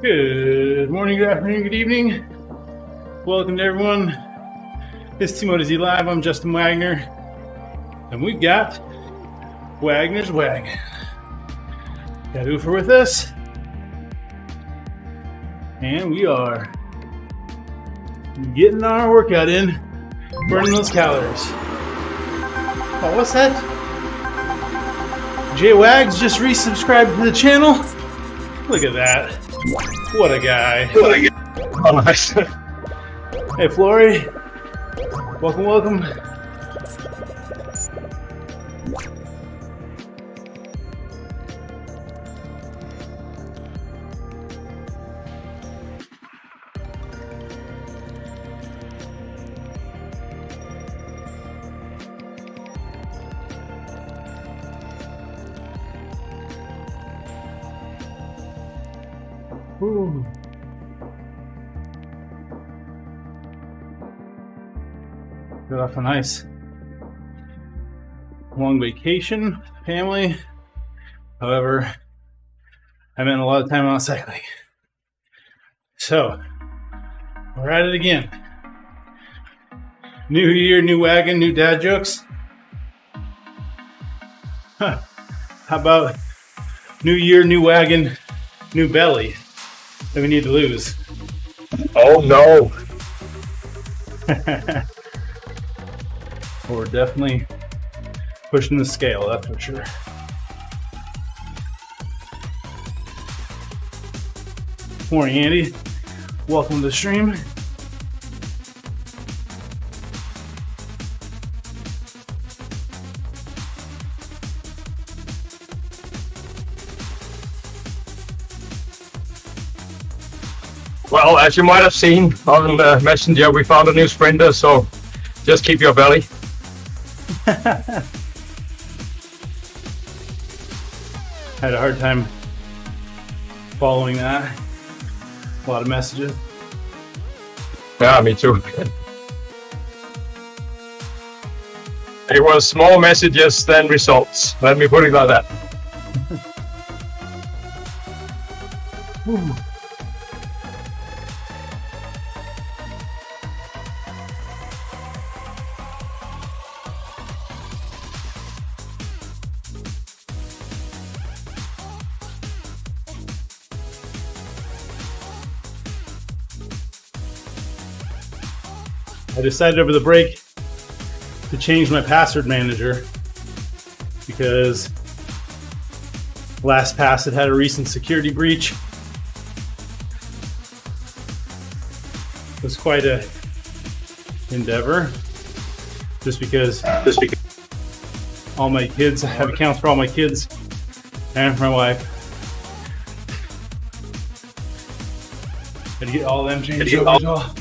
Good morning, good afternoon, good evening. Welcome to everyone. It's TeamODZ Live. I'm Justin Wagner. And we got Wagner's Wagon. Got Ufer with us. And we are getting our workout in, burning those calories. Oh, what's that? Jay Wags just resubscribed to the channel. Look at that. What a guy. What a guy. Oh, nice. Hey, Flory. Welcome, welcome. Ooh. Got off a nice long vacation, family. However, I spent a lot of time out cycling. So, we're at it again. New year, new wagon, new dad jokes. Huh. How about new year, new wagon, new belly that we need to lose? Oh no. We're definitely pushing the scale, that's for sure. Morning, Andy. Welcome to the stream. Well, as you might have seen on the Messenger, we found a new sprinter, so just keep your belly. Had a hard time following that. A lot of messages. Yeah, me too. It was more messages than results. Let me put it like that. I decided over the break to change my password manager because LastPass had a recent security breach. It was quite a endeavor just because all my kids, I have accounts for all my kids and for my wife. Had to get all of them changed over as well.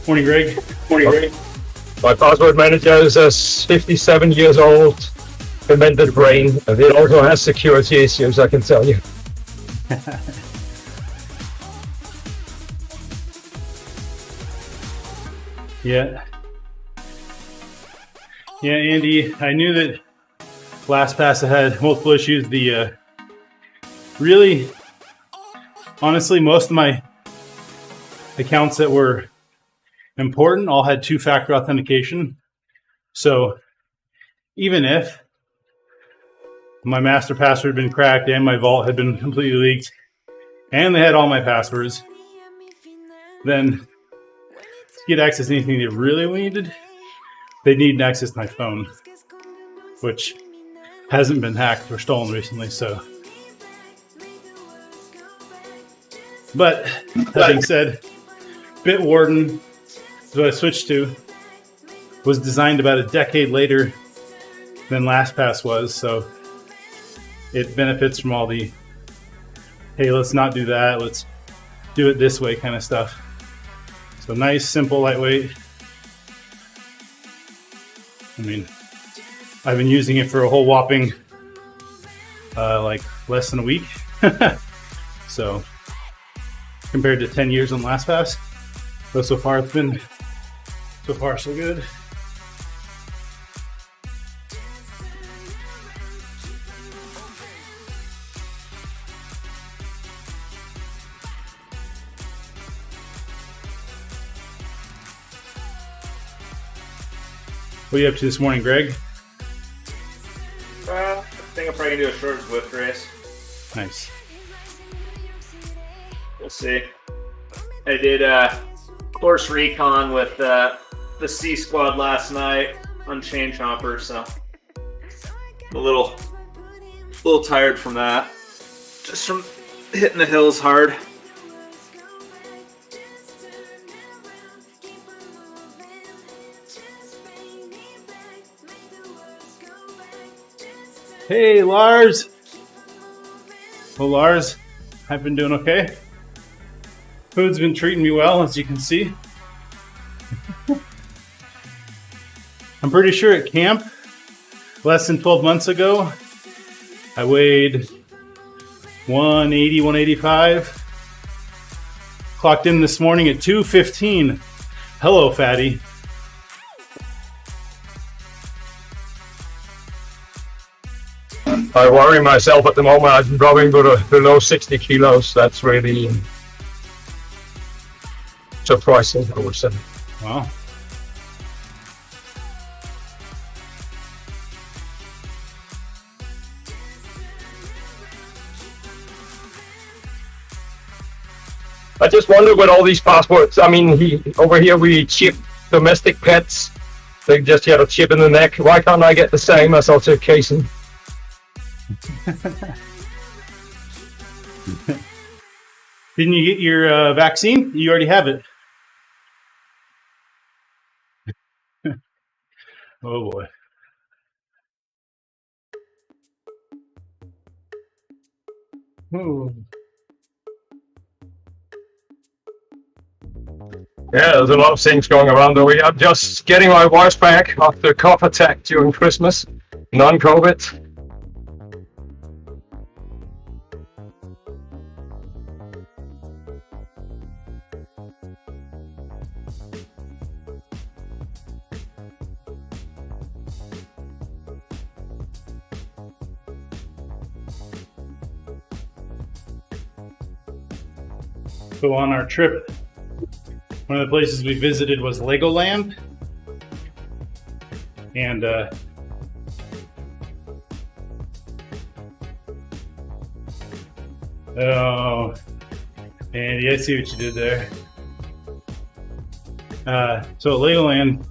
Morning, Greg. Morning, Greg. My password manager is 57 years old, fermented brain, and it also has security issues, I can tell you. Yeah, Andy, I knew that LastPass had multiple issues. Really, honestly, most of my accounts that were important all had two-factor authentication. So even if my master password had been cracked and my vault had been completely leaked and they had all my passwords, then to get access to anything they really needed, they need to access my phone, which hasn't been hacked or stolen recently. So, but that being said, Bitwarden, what I switched to, was designed about a decade later than LastPass was, so it benefits from all the, hey, let's not do that, let's do it this way kind of stuff. So nice, simple, lightweight. I mean, I've been using it for a whole whopping like less than a week. So compared to 10 years on LastPass, but so far it's been so far so good. What are you up to this morning, Greg? I think I'm probably gonna do a short Zwift race. Nice. We'll see. I did course recon with the C squad last night on chain chomper, so I'm a little tired from that. Just from hitting the hills hard. Hey, Lars. Well, Lars, I've been doing okay. Food's been treating me well, as you can see. I'm pretty sure at camp, less than 12 months ago, I weighed 180, 185. Clocked in this morning at 215. Hello, fatty. I worry myself at the moment. I'm probably below 60 kilos. That's really surprising, I would say. Wow. I just wonder with all these passports. I mean, over here we chip domestic pets. They just get a chip in the neck. Why can't I get the same as also casing? Didn't you get your vaccine? You already have it. Oh boy. Ooh. Yeah, there's a lot of things going around over here. I'm just getting my voice back after a cough attack during Christmas. Non-COVID. So on our trip, one of the places we visited was Legoland. And oh, Andy, I see what you did there. So at Legoland,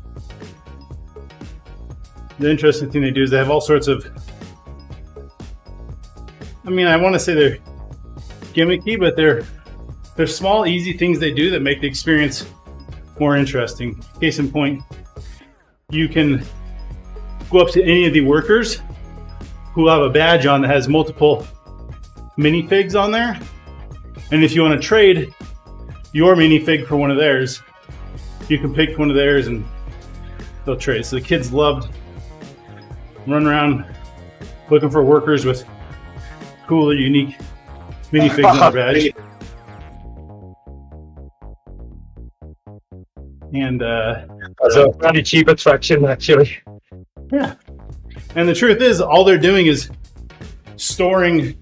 the interesting thing they do is they have all sorts of, I mean, I want to say they're gimmicky, but they're small, easy things they do that make the experience more interesting. Case in point, you can go up to any of the workers who have a badge on that has multiple minifigs on there. And if you want to trade your minifig for one of theirs, you can pick one of theirs and they'll trade. So the kids loved running around looking for workers with cool or unique minifigs on their badge. And That's a pretty cheap attraction, actually. yeah. And the truth is, all they're doing is storing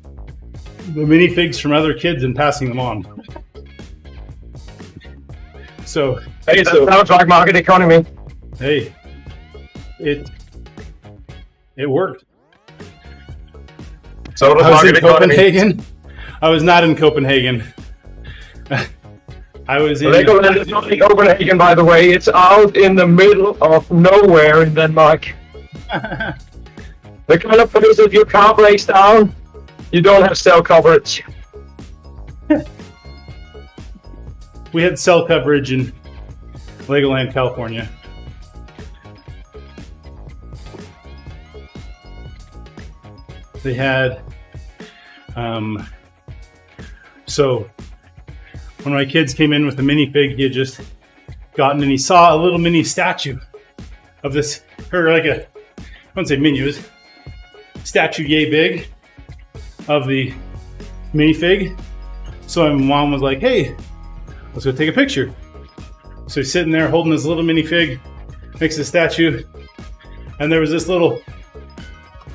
the minifigs from other kids and passing them on. So, Hey, that sounds like market economy. hey, it worked. So does I was in market economy. Copenhagen. I was not in Copenhagen. I was in Legoland is not in Copenhagen, by the way. It's out in the middle of nowhere in Denmark. The kind of place if your car breaks down, you don't have cell coverage. We had cell coverage in Legoland, California. They had, so when my kids came in with the minifig, he had just gotten and he saw a little mini statue of this, or like a, I wouldn't say mini, it was statue yay big of the minifig. So my mom was like, hey, let's go take a picture. So he's sitting there holding this little minifig next to the statue. And there was this little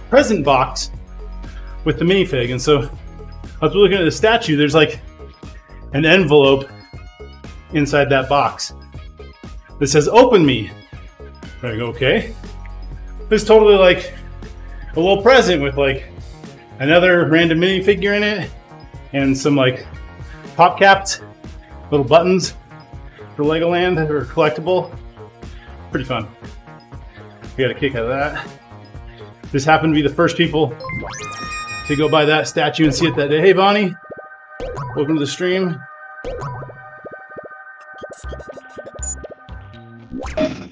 present box with the minifig. And so I was looking at the statue, there's like an envelope inside that box that says, open me. I go, okay. It was totally like a little present with like another random minifigure in it and some like pop capped little buttons for Legoland that are collectible. Pretty fun. We got a kick out of that. This happened to be the first people to go by that statue and see it that day. Hey Bonnie, welcome to the stream.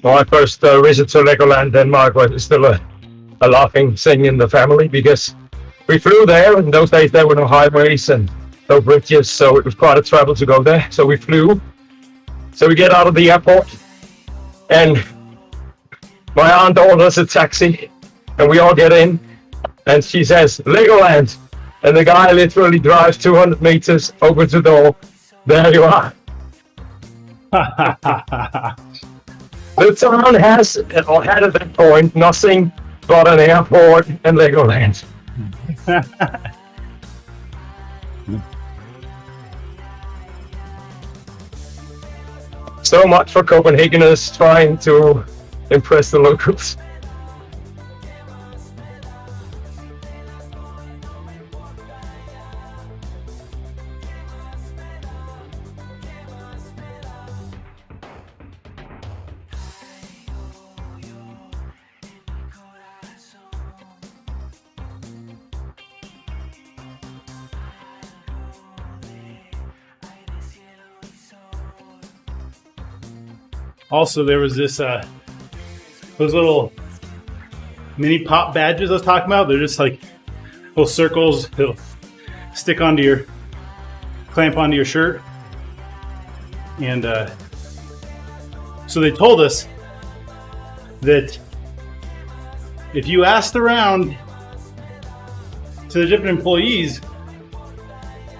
My first visit to Legoland Denmark was still a laughing thing in the family because we flew there. In those days there were no highways and no bridges, so it was quite a travel to go there. So we flew. So we get out of the airport and my aunt orders a taxi and we all get in and she says, Legoland. And the guy literally drives 200 meters over to the door. There you are. The town has, or had at that point, nothing but an airport and Legoland. So much for Copenhageners trying to impress the locals. Also, there was this, those little mini pop badges I was talking about. They're just like little circles that'll stick onto your, clamp onto your shirt. And so they told us that if you asked around to the different employees,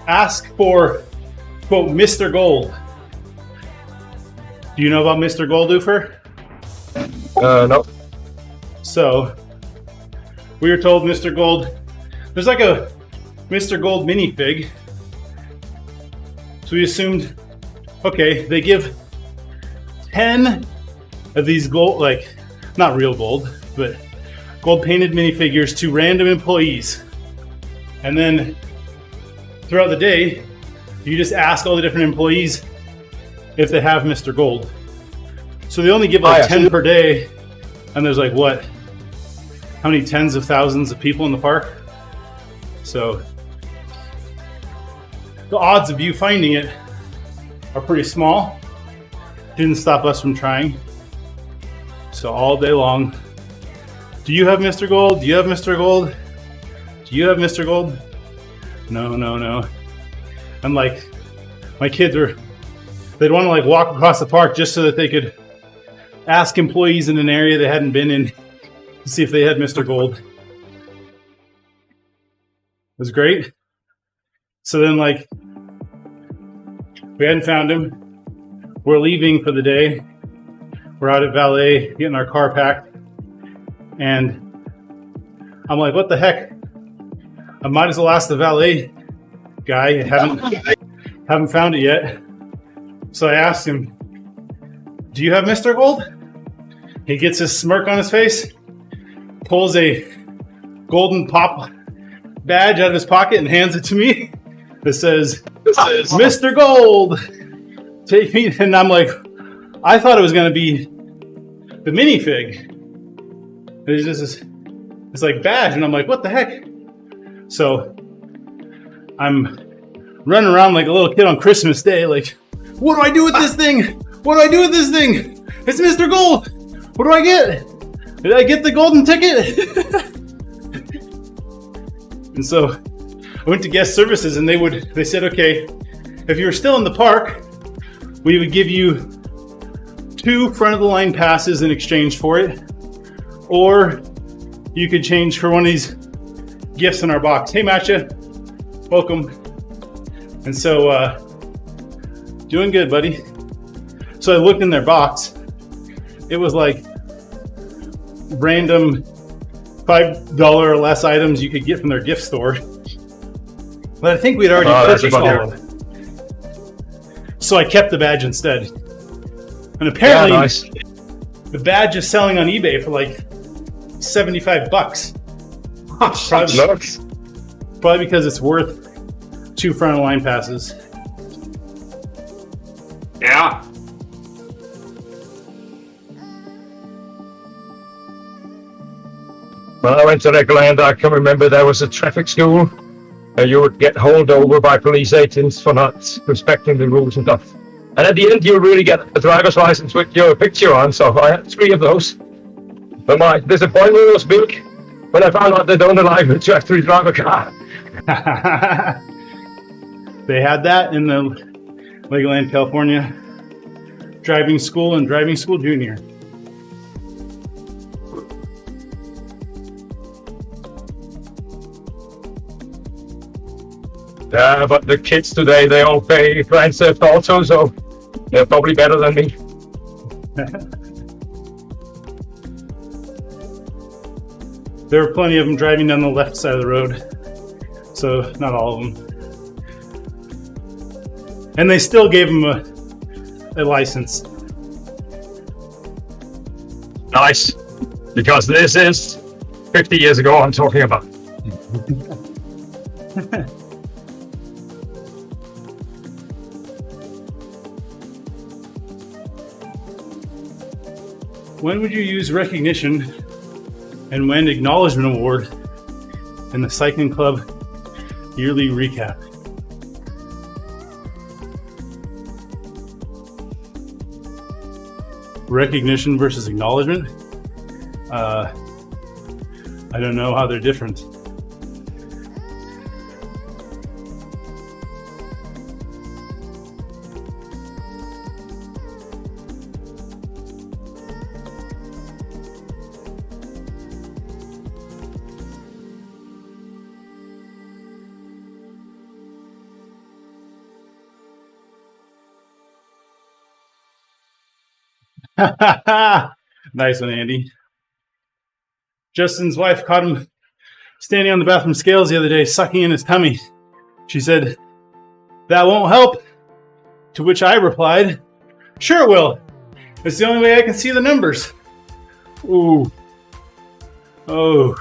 ask for, quote, Mr. Gold. Do you know about Mr. Goldoofer? No. So, we were told Mr. Gold, there's like a Mr. Gold minifig. So we assumed, okay, they give 10 of these gold, like, not real gold, but gold painted minifigures to random employees. And then throughout the day, you just ask all the different employees if they have Mr. Gold. So they only give like 10 per day, and there's like what? How many tens of thousands of people in the park? So the odds of you finding it are pretty small. Didn't stop us from trying. So all day long, do you have Mr. Gold? Do you have Mr. Gold? Do you have Mr. Gold? No, no, no. And like, my kids are, they'd want to like walk across the park just so that they could ask employees in an area they hadn't been in to see if they had Mr. Gold. It was great. So then like, we hadn't found him. We're leaving for the day. We're out at valet, getting our car packed. And I'm like, what the heck? I might as well ask the valet guy. Haven't found it yet. So I asked him, do you have Mr. Gold? He gets his smirk on his face, pulls a golden pop badge out of his pocket and hands it to me. That says, Mr. Gold, take me. And I'm like, I thought it was going to be the minifig. It's just this like badge. And I'm like, what the heck? So I'm running around like a little kid on Christmas Day, like, what do I do with this thing? What do I do with this thing? It's Mr. Gold. What do I get? Did I get the golden ticket? And so I went to guest services and they said, okay, if you were still in the park, we would give you 2 front of the line passes in exchange for it. Or you could change for one of these gifts in our box. Hey, Matcha, welcome. And so, doing good, buddy. So I looked in their box. It was like random $5 or less items you could get from their gift store. But I think we'd already purchased all of it. So I kept the badge instead. And apparently, the badge is selling on eBay for like $75. Nuts. Probably because it's worth 2 front of line passes. Yeah. When I went to Legoland, I can remember there was a traffic school, and you would get hauled over by police agents for not respecting the rules and stuff. And at the end, you really get a driver's license with your picture on, so I had 3 of those. But my disappointment was big when I found out they don't allow you to actually drive a car. They had that in the Legoland, California driving school and driving school junior. Yeah, but the kids today, they all pay Grand Theft Auto, so they're probably better than me. There were plenty of them driving down the left side of the road, so not all of them. And they still gave them a license. Nice, because this is 50 years ago I'm talking about. When would you use recognition and when acknowledgement award in the Cycling Club yearly recap? Recognition versus acknowledgement? I don't know how they're different. Nice one, Andy. Justin's wife caught him standing on the bathroom scales the other day, sucking in his tummy. She said, "That won't help." To which I replied, "Sure it will. It's the only way I can see the numbers." Ooh. Oh.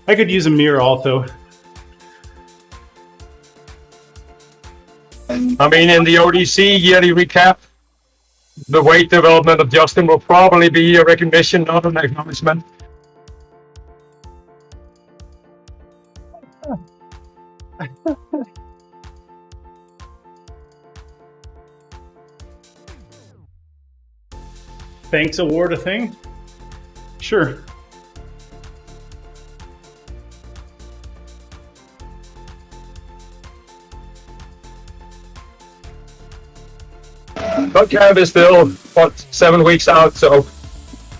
I could use a mirror also. I mean, in the ODC yearly recap, the weight development of Justin will probably be a recognition, not an acknowledgement. Thanks award a thing? Sure. But camp is still, 7 weeks out, so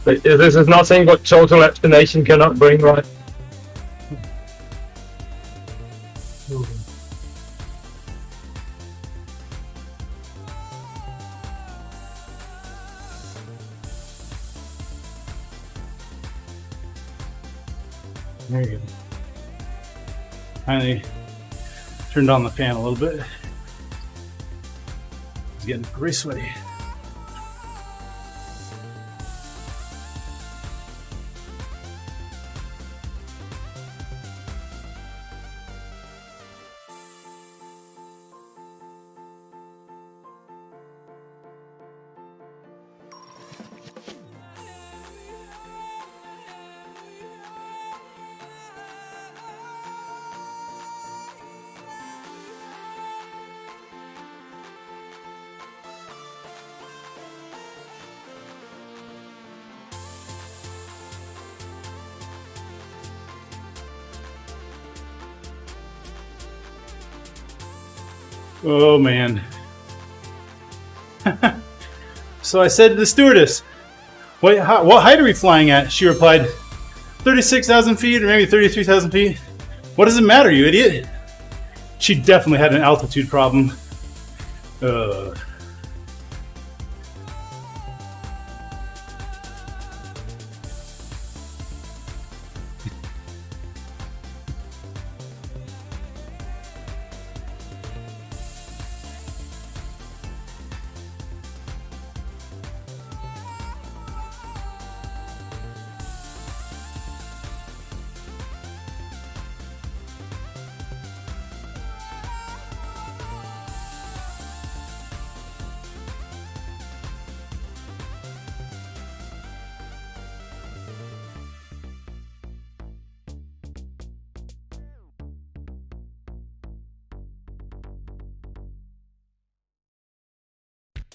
this is nothing what total abstination cannot bring, right? There you go. Finally turned on the fan a little bit. It's getting pretty sweaty. Oh man. So I said to the stewardess, what height are we flying at? She replied, 36,000 feet or maybe 33,000 feet. What does it matter, you idiot? She definitely had an altitude problem.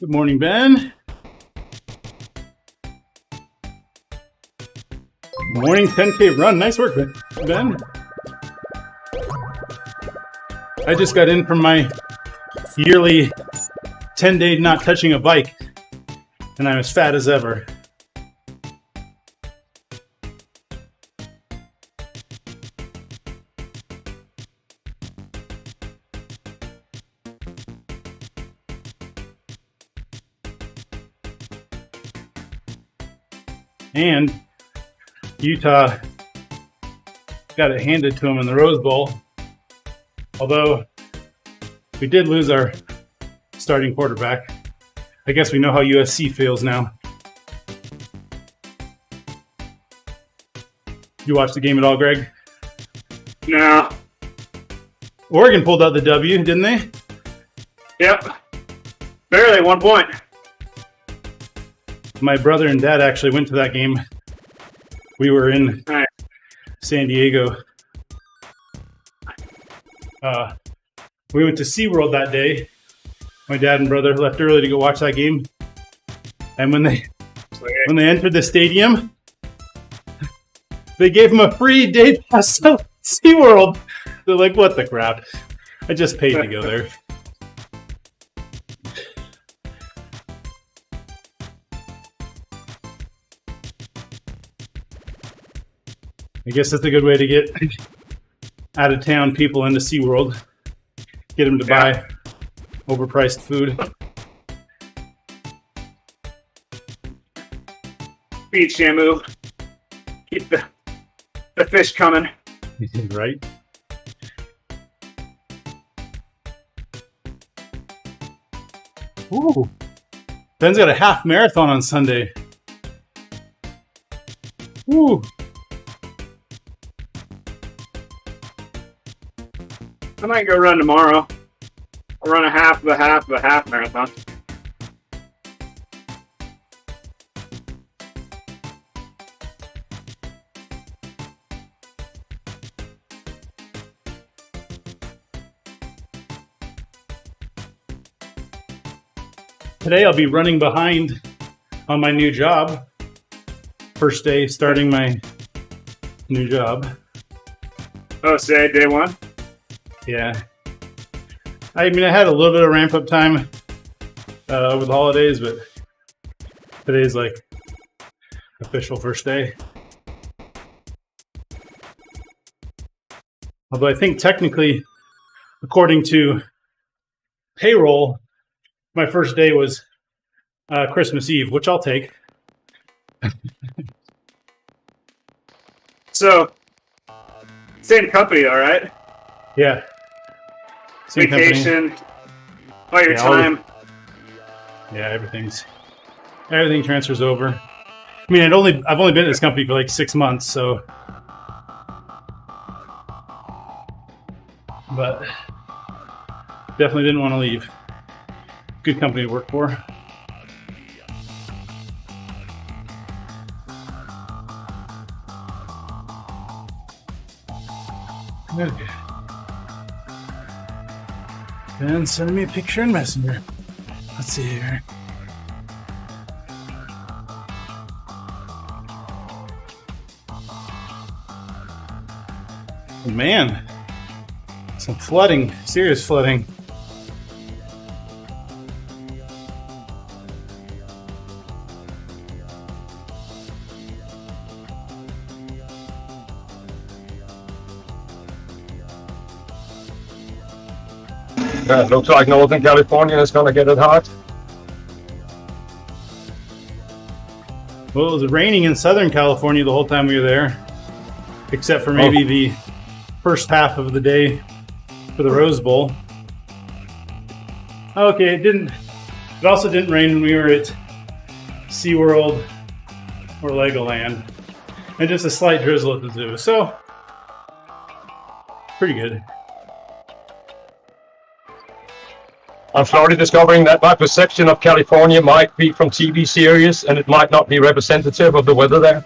Good morning, Ben. Morning 10K run. Nice work, Ben. I just got in from my yearly 10-day not touching a bike, and I'm as fat as ever. And Utah got it handed to them in the Rose Bowl. Although we did lose our starting quarterback. I guess we know how USC feels now. You watched the game at all, Greg? No. Oregon pulled out the W, didn't they? Yep. Barely 1 point. My brother and dad actually went to that game. We were in San Diego. We went to SeaWorld that day. My dad and brother left early to go watch that game. And when they entered the stadium, they gave them a free day pass to SeaWorld. They're like, what the crap? I just paid to go there. I guess that's a good way to get out-of-town people into SeaWorld. Get them to buy overpriced food. Feed Shamu. Keep the fish coming. Right? Ooh. Ben's got a half marathon on Sunday. Ooh. I might go run tomorrow. I'll run a half of a half marathon. Today I'll be running behind on my new job. First day starting my new job. Oh, say day one? Yeah. I mean, I had a little bit of ramp up time over the holidays, but today's like official first day. Although I think technically, according to payroll, my first day was Christmas Eve, which I'll take. So, same company, all right? Yeah. Same Vacation, company. all your time. Yeah, everything transfers over. I mean, I've only been at this company for like 6 months, so. But definitely didn't want to leave. Good company to work for. Okay. Ben sending me a picture in Messenger. Let's see here. Man, some flooding, serious flooding. Yeah, looks like Northern California is going to get it hot. Well, it was raining in Southern California the whole time we were there, except for maybe the first half of the day for the Rose Bowl. Okay, it also didn't rain when we were at SeaWorld or Legoland, and just a slight drizzle at the zoo. So, pretty good. I'm slowly discovering that my perception of California might be from TV series, and it might not be representative of the weather there.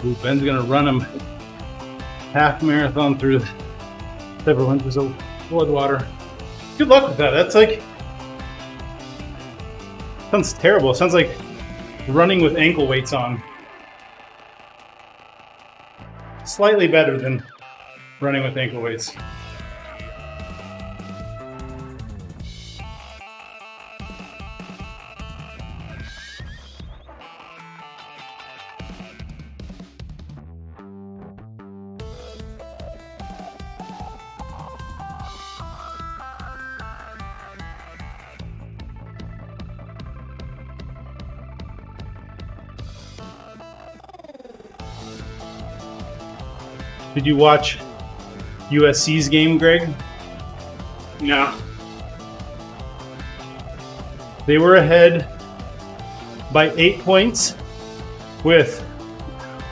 Ooh, Ben's gonna run him half marathon through several inches of flood water. Good luck with that. That's like, sounds terrible. It sounds like running with ankle weights on. Slightly better than running with ankle weights. Did you watch USC's game, Greg? No. They were ahead by 8 points with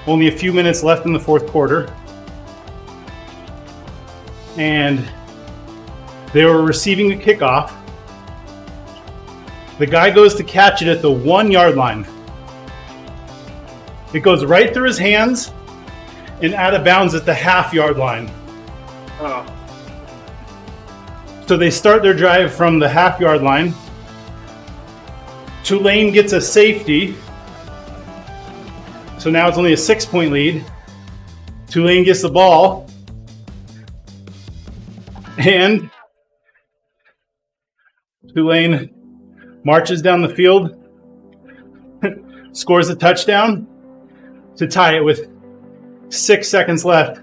only a few minutes left in the fourth quarter. And they were receiving a kickoff. The guy goes to catch it at the 1 yard line. It goes right through his hands and out of bounds at the half yard line. Oh. So they start their drive from the half yard line. Tulane gets a safety. So now it's only a 6-point lead. Tulane gets the ball. And Tulane marches down the field, scores a touchdown to tie it with 6 seconds left.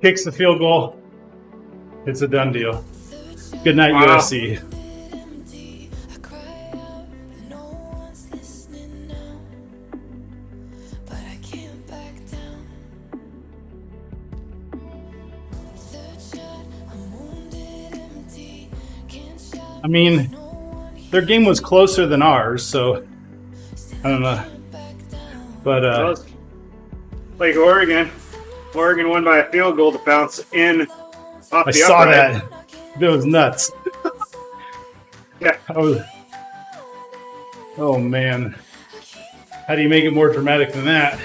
Kicks the field goal. It's a done deal. Good night, Wow. USC. I mean, their game was closer than ours, so I don't know. But Like Oregon. Oregon won by a field goal to bounce in off I the saw upright. that. That was nuts. Yeah. Oh man. How do you make it more dramatic than that?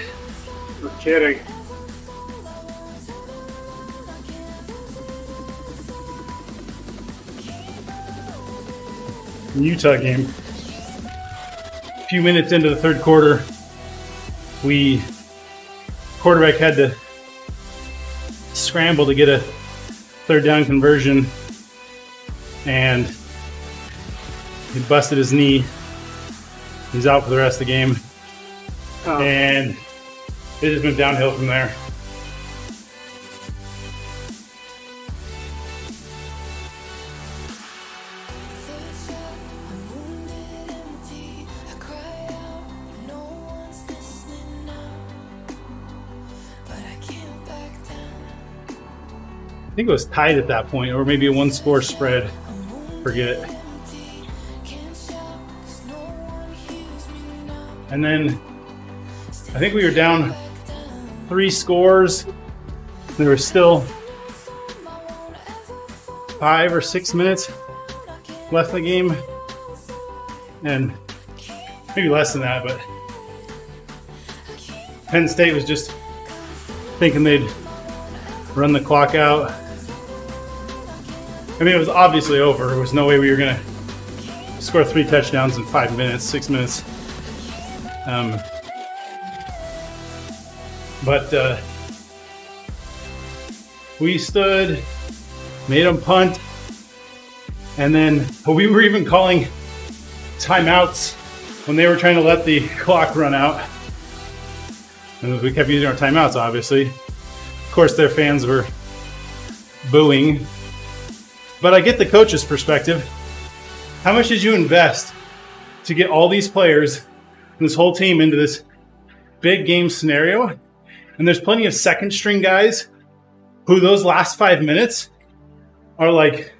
No kidding. Utah game. A few minutes into the third quarter, quarterback had to scramble to get a third down conversion, and he busted his knee. He's out for the rest of the game, Oh. and it just went downhill from there. I think it was tied at that point, or maybe a one-score spread. Forget. And then I think we were down 3 scores. There were still 5 or 6 minutes left in the game, and maybe less than that. But Penn State was just thinking they'd run the clock out. I mean, it was obviously over. There was no way we were going to score 3 touchdowns in 5 minutes, 6 minutes. But we stood, made them punt, and then we were even calling timeouts when they were trying to let the clock run out. And we kept using our timeouts, obviously. Of course, their fans were booing. But I get the coach's perspective. How much did you invest to get all these players and this whole team into this big game scenario? And there's plenty of second string guys who those last 5 minutes are like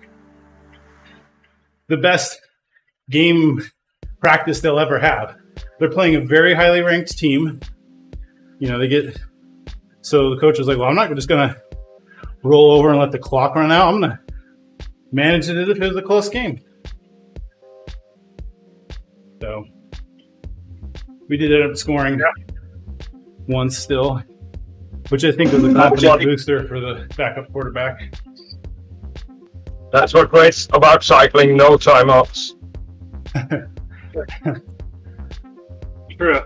the best game practice they'll ever have. They're playing a very highly ranked team. You know, so the coach was like, well, I'm not just going to roll over and let the clock run out. I'm going to manage it as if it was a close game. So we did end up scoring. once still, which I think was a confidence booster for the backup quarterback. That's what great about cycling, no timeouts. True.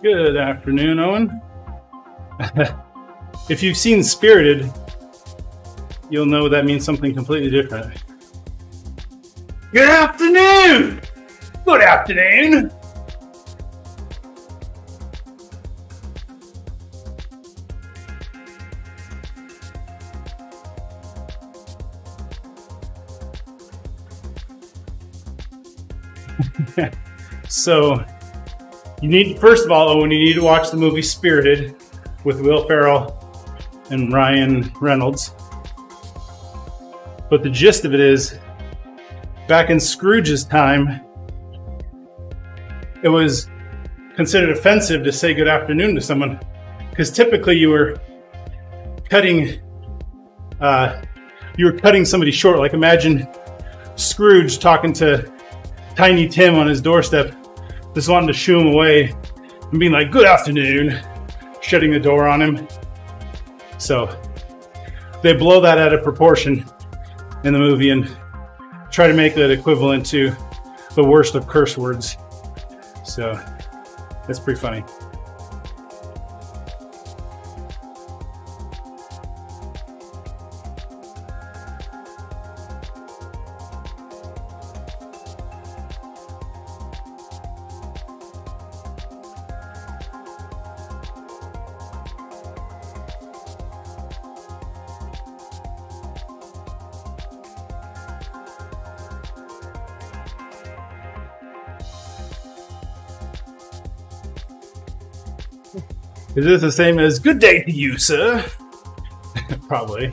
Good afternoon, Owen. If you've seen Spirited, you'll know that means something completely different. Good afternoon! Good afternoon! So, you need, first of all, Owen, you need to watch the movie Spirited with Will Ferrell and Ryan Reynolds. But the gist of it is, back in Scrooge's time, it was considered offensive to say good afternoon to someone, because typically you were cutting somebody short. Like, imagine Scrooge talking to Tiny Tim on his doorstep, just wanting to shoo him away and being like, good afternoon, shutting the door on him. So they blow that out of proportion in the movie and try to make that equivalent to the worst of curse words. So that's pretty funny. Is this the same as good day to you, sir? Probably.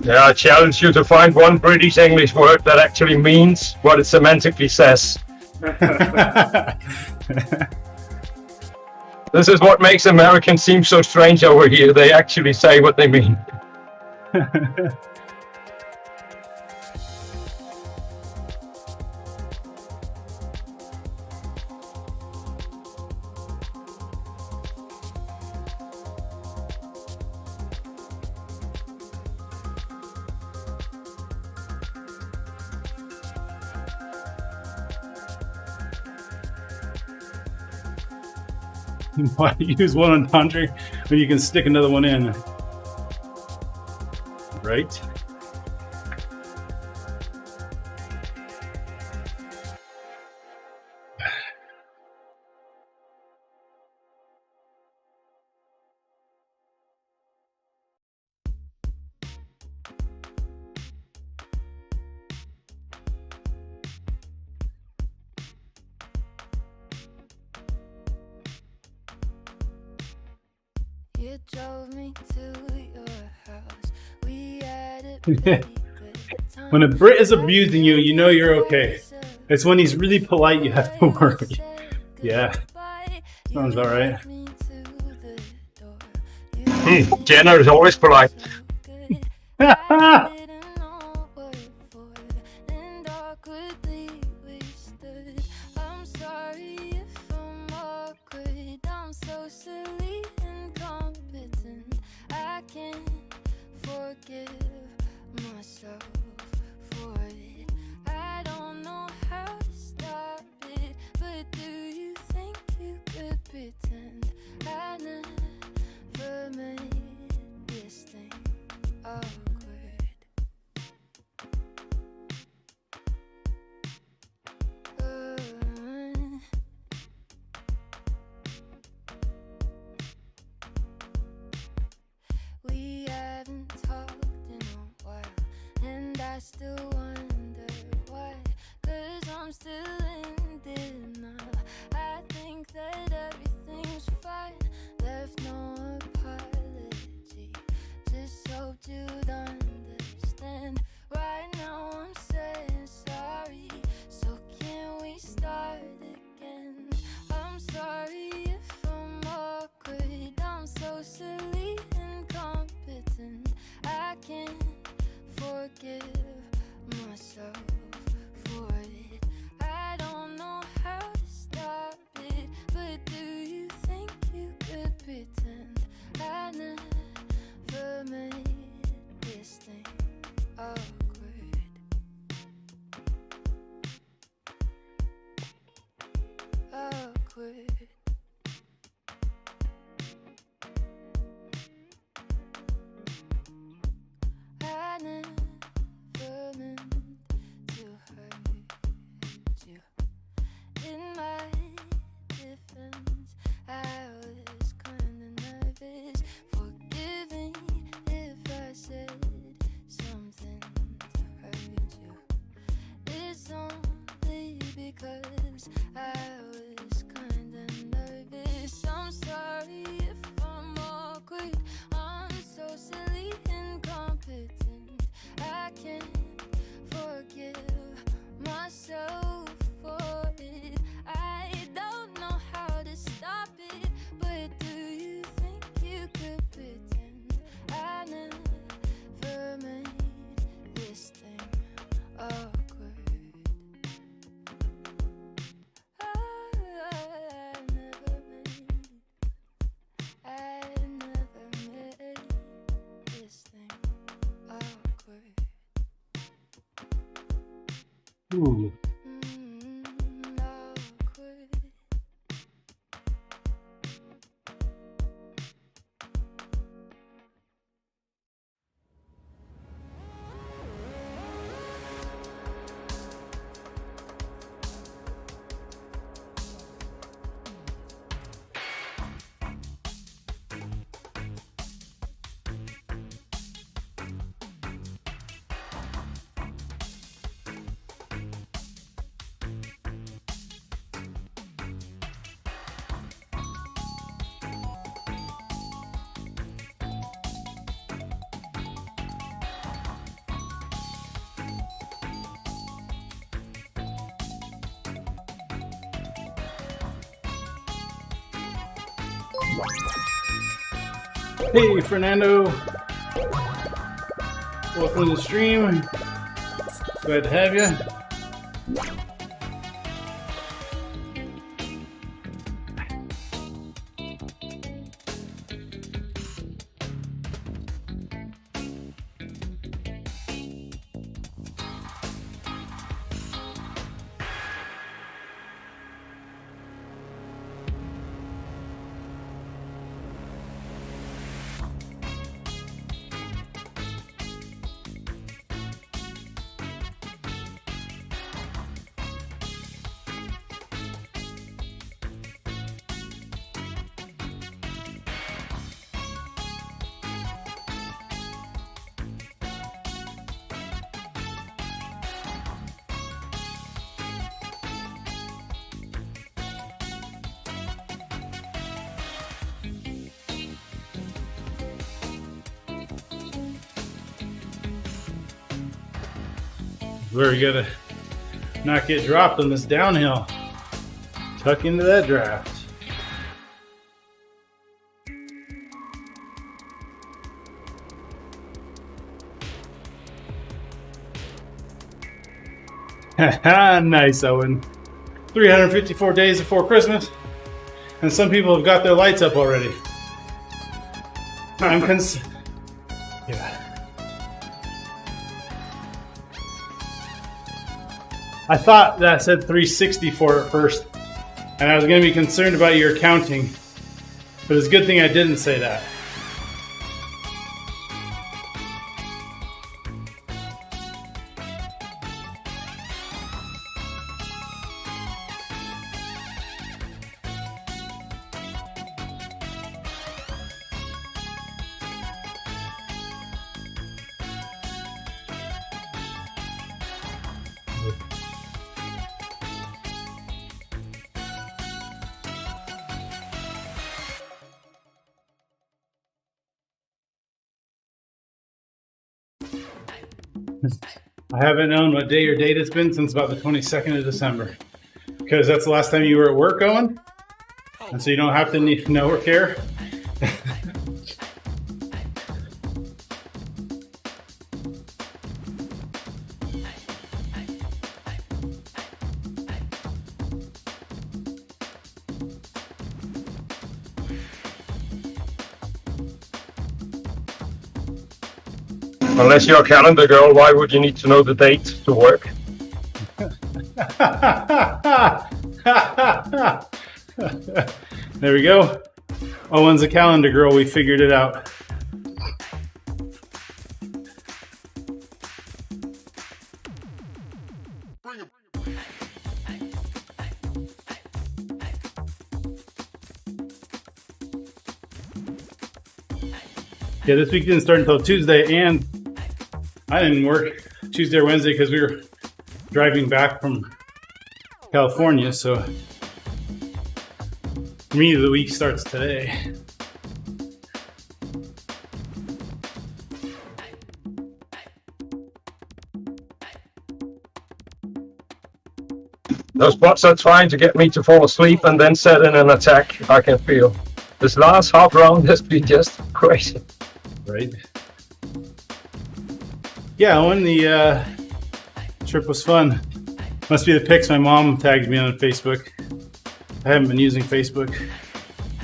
Yeah, I challenge you to find one British English word that actually means what it semantically says. This is what makes Americans seem so strange over here. They actually say what they mean. Why use one entendre when you can stick another one in? Right? You drove me to your house. We had a pretty good time. When a Brit is abusing you, you know you're okay. It's when he's really polite you have to worry. Yeah, sounds about right. Jenna is always polite. Ooh. awkward. Hey, Fernando. Welcome to the stream. Glad to have you. Very good to not get dropped on this downhill. Tuck into that draft. Nice, Owen. 354 days before Christmas, and some people have got their lights up already. Yeah. I thought that said 364 at first, and I was going to be concerned about your counting, but it's a good thing I didn't say that. I haven't known what day or date it's been since about the 22nd of December, because that's the last time you were at work, Owen, and so you don't have to know or care. Unless you're a calendar girl, why would you need to know the date to work? There we go. Owen's a calendar girl. We figured it out. Yeah, this week didn't start until Tuesday, and I didn't work Tuesday or Wednesday because we were driving back from California, so for me, the week starts today. Those bots are trying to get me to fall asleep and then set in an attack, I can feel. This last half round has been just crazy. Right? Yeah, when the trip was fun. Must be the pics my mom tagged me on Facebook. I haven't been using Facebook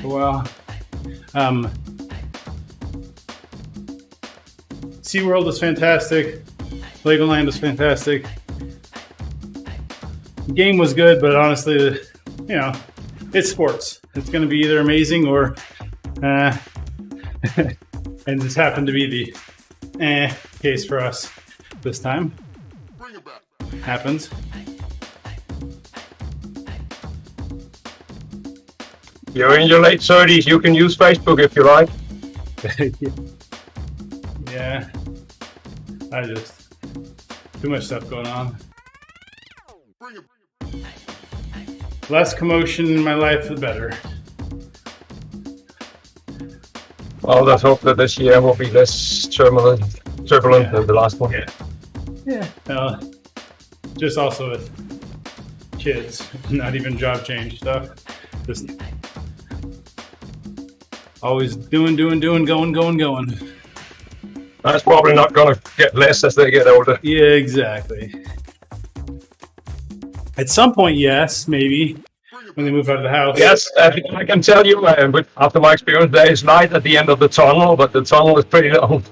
for a while. SeaWorld was fantastic. Legoland was fantastic. The game was good, but honestly, you know, it's sports. It's going to be either amazing or, and this happened to be the case for us this time. Happens. You're in your late 30s. You can use Facebook if you like. Yeah. I just too much stuff going on. Less commotion in my life, the better. Well, let's hope that this year will be less turbulent than the last one. Yeah. Just also with kids, not even job change stuff. Just always doing, going. That's probably not going to get less as they get older. Yeah, exactly. At some point, yes, maybe when they move out of the house. Yes, I can tell you, but after my experience, there is light at the end of the tunnel, but the tunnel is pretty long.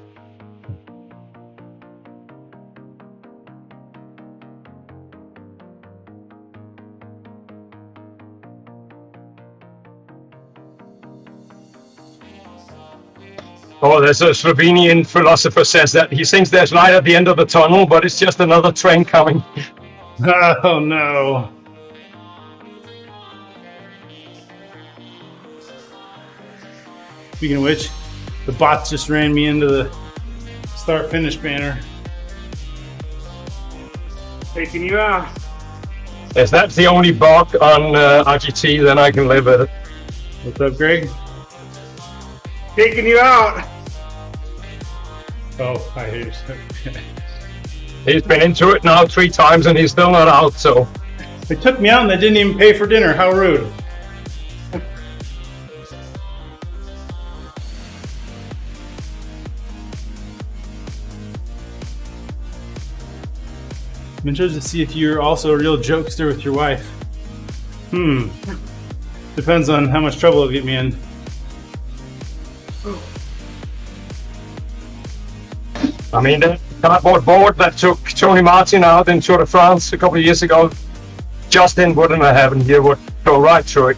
Oh, there's a Slovenian philosopher says that he thinks there's light at the end of the tunnel, but it's just another train coming. Oh no. Speaking of which, the bots just ran me into the start-finish banner. Taking you out. If that's the only bug on RGT, then I can live with it. What's up, Greg? Taking you out. Oh, I hear you. He's been into it now 3 times and he's still not out, so. They took me out and they didn't even pay for dinner. How rude. I'm interested to see if you're also a real jokester with your wife. Depends on how much trouble it'll get me in. I mean, the cardboard board that took Tony Martin out in Tour de France a couple of years ago, Justin wouldn't have, and he would go right through it.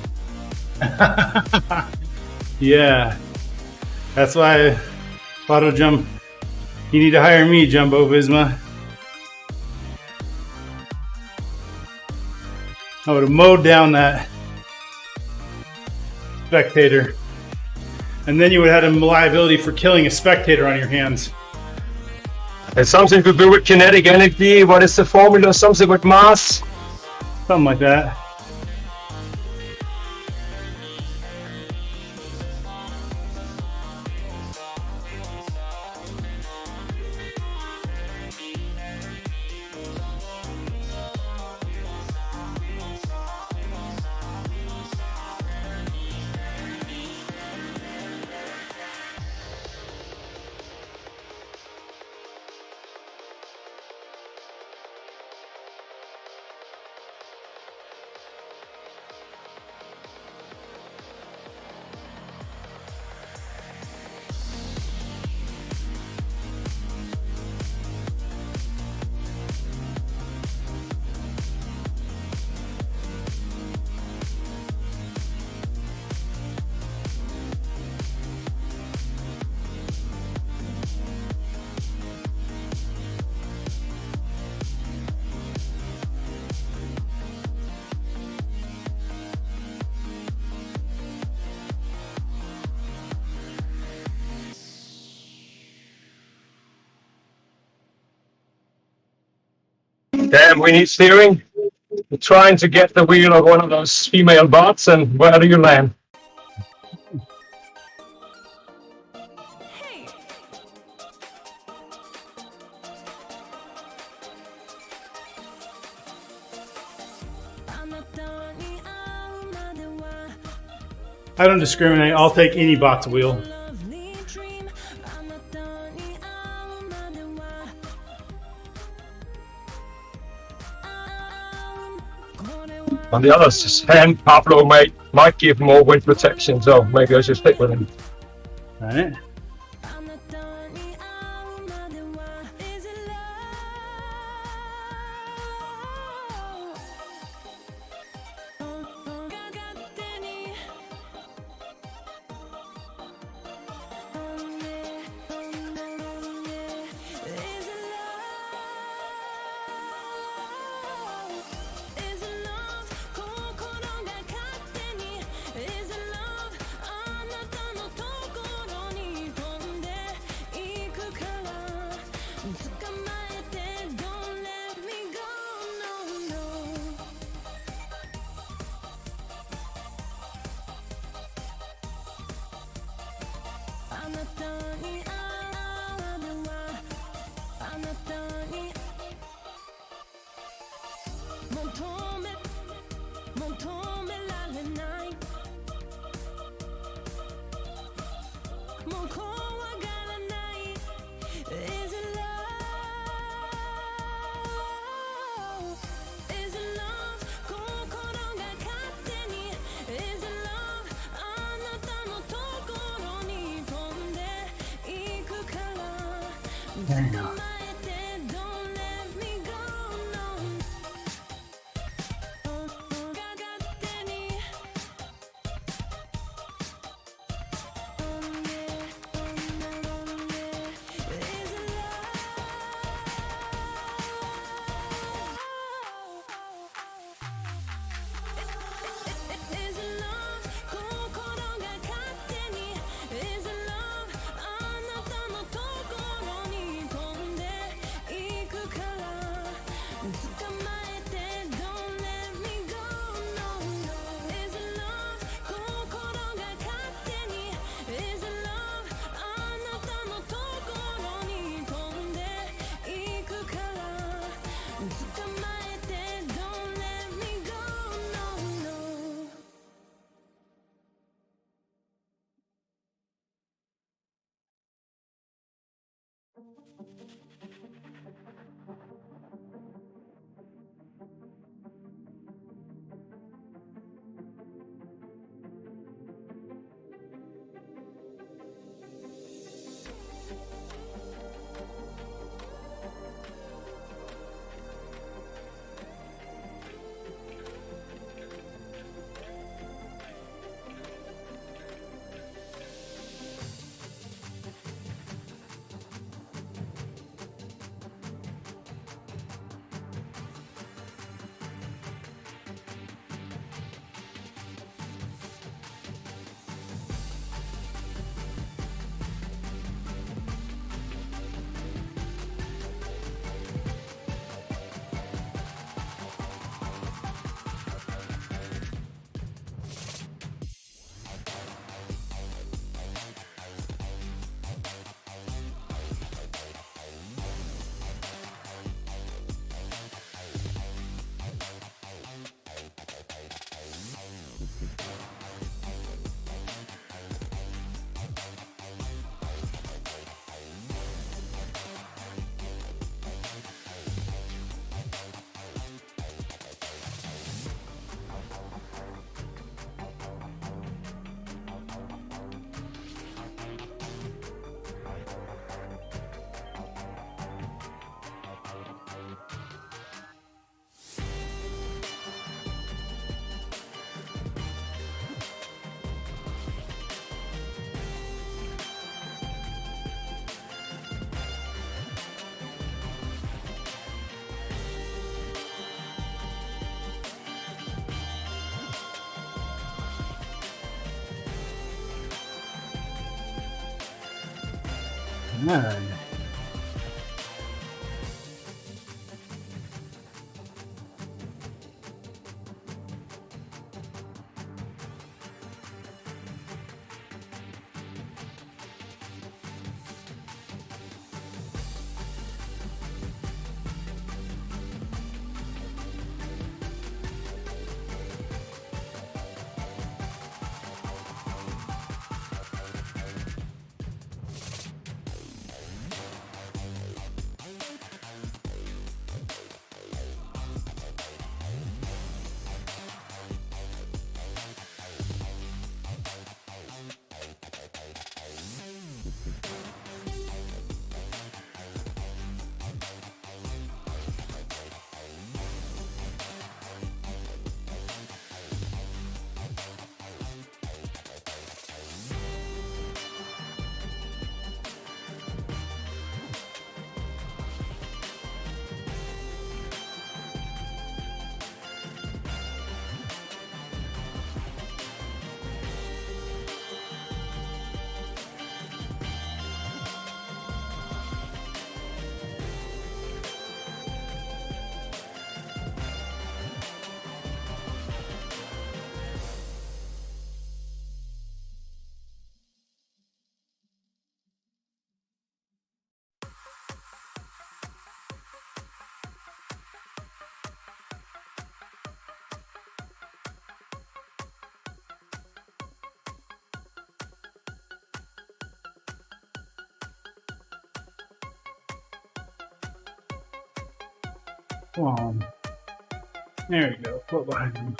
Yeah. That's why Auto Jump, you need to hire me, Jumbo Visma. I would have mowed down that spectator. And then you would have had a liability for killing a spectator on your hands. It's something to do with kinetic energy. What is the formula? Something with mass? Something like that. Damn, we need steering. We're trying to get the wheel of one of those female bots, and where do you land? I don't discriminate. I'll take any bot's wheel. On the other hand, Pablo might give more wind protection, so maybe I should stick with him. All right. あなたに会うのはあなたに求められないもう怖がらない Is it love? Is it love? 心が勝手に Is it love? あなたのところに飛んでいくから捕まえて Don't let me go no が勝手に Oh yeah, oh yeah, is it love? Is it love? 心が勝手に Is it love? あなたのところに飛んでいくから捕まえて Don't let me go no no Is it love? 心が勝手に Is it love? あなたのところに飛んでいくから捕まえて Don't let me go no no はい。Come on. There you go. Foot behind him.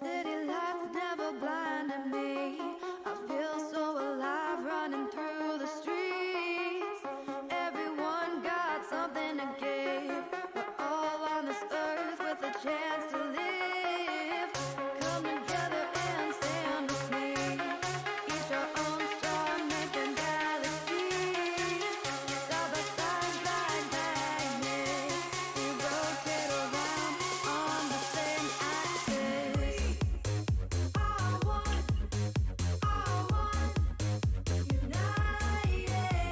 City lights never blinded me. I feel so alive running through the streets. Everyone got something to give. We're all on this earth with a chance to live. Come together and stand with me. Each our own star making galaxies. Side by side like magnets. We rotate around on the same axis. I want, united.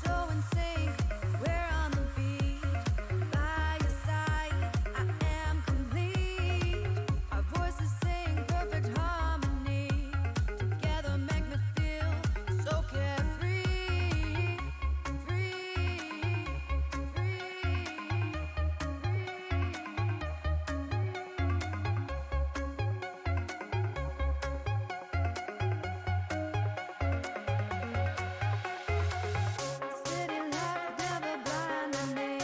So in sync, we're on the beat. By your side, I am complete. Our voices sing perfect harmony. Together make me feel so carefree. City lights never blinded me.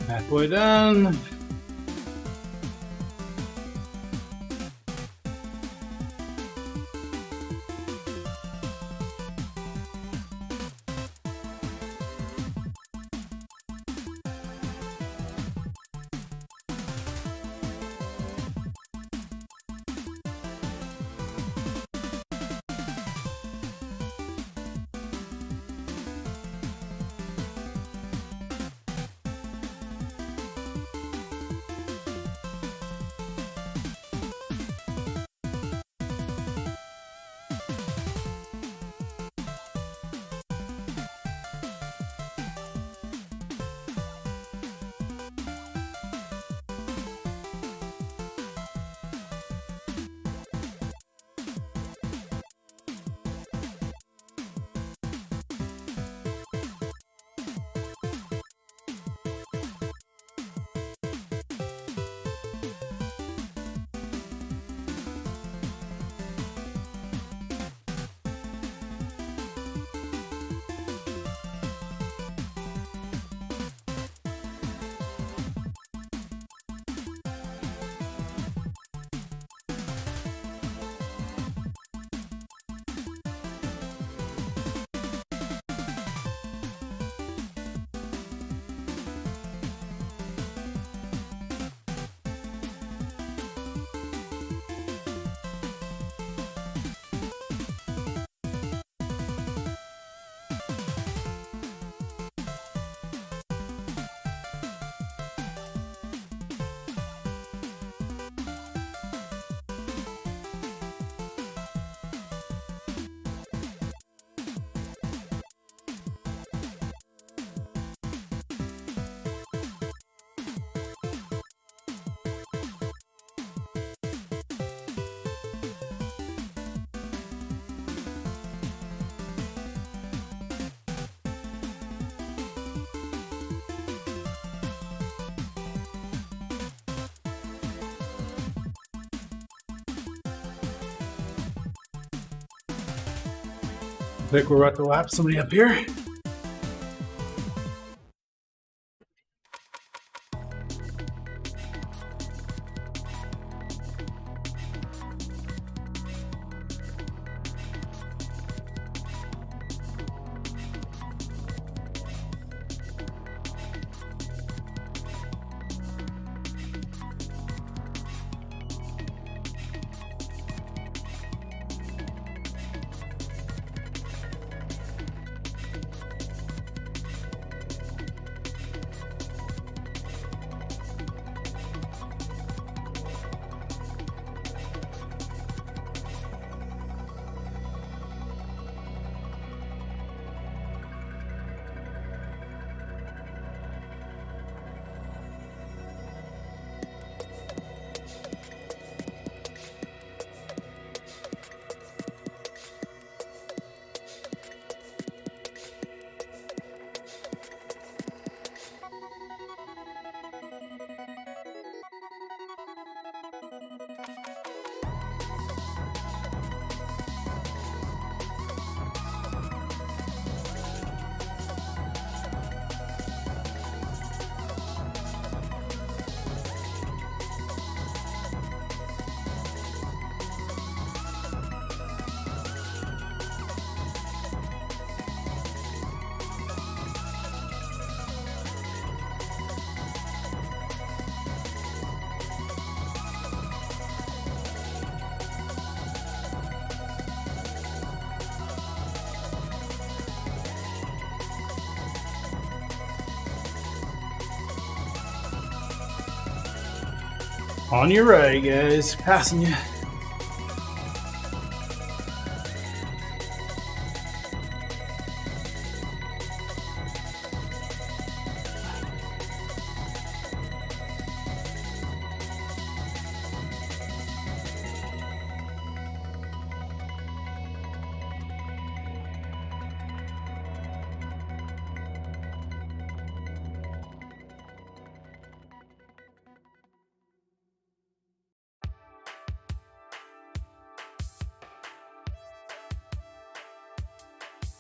Halfway done. think we're about to lap somebody up here. On your right, guys. Passing you.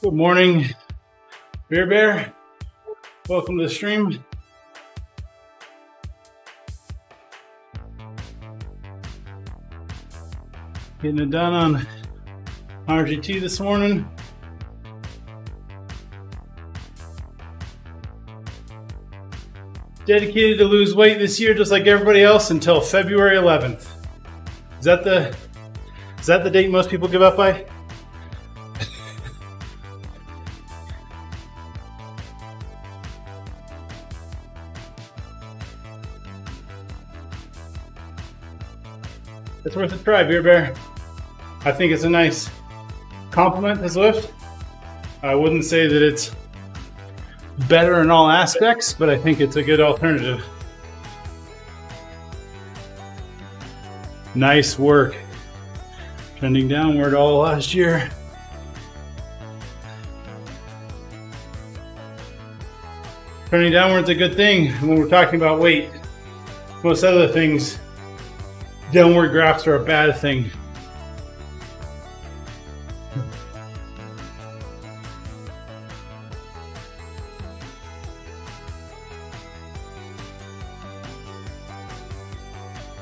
Good morning, Bear Bear. Welcome to the stream. Getting it done on RGT this morning. Dedicated to lose weight this year, just like everybody else, until February 11th. Is that the date most people give up by? It's worth a try, Beer Bear. I think it's a nice compliment to Zwift. I wouldn't say that it's better in all aspects, but I think it's a good alternative. Nice work. Trending downward all last year. Trending downward's a good thing when we're talking about weight. Most other things, downward graphs are a bad thing.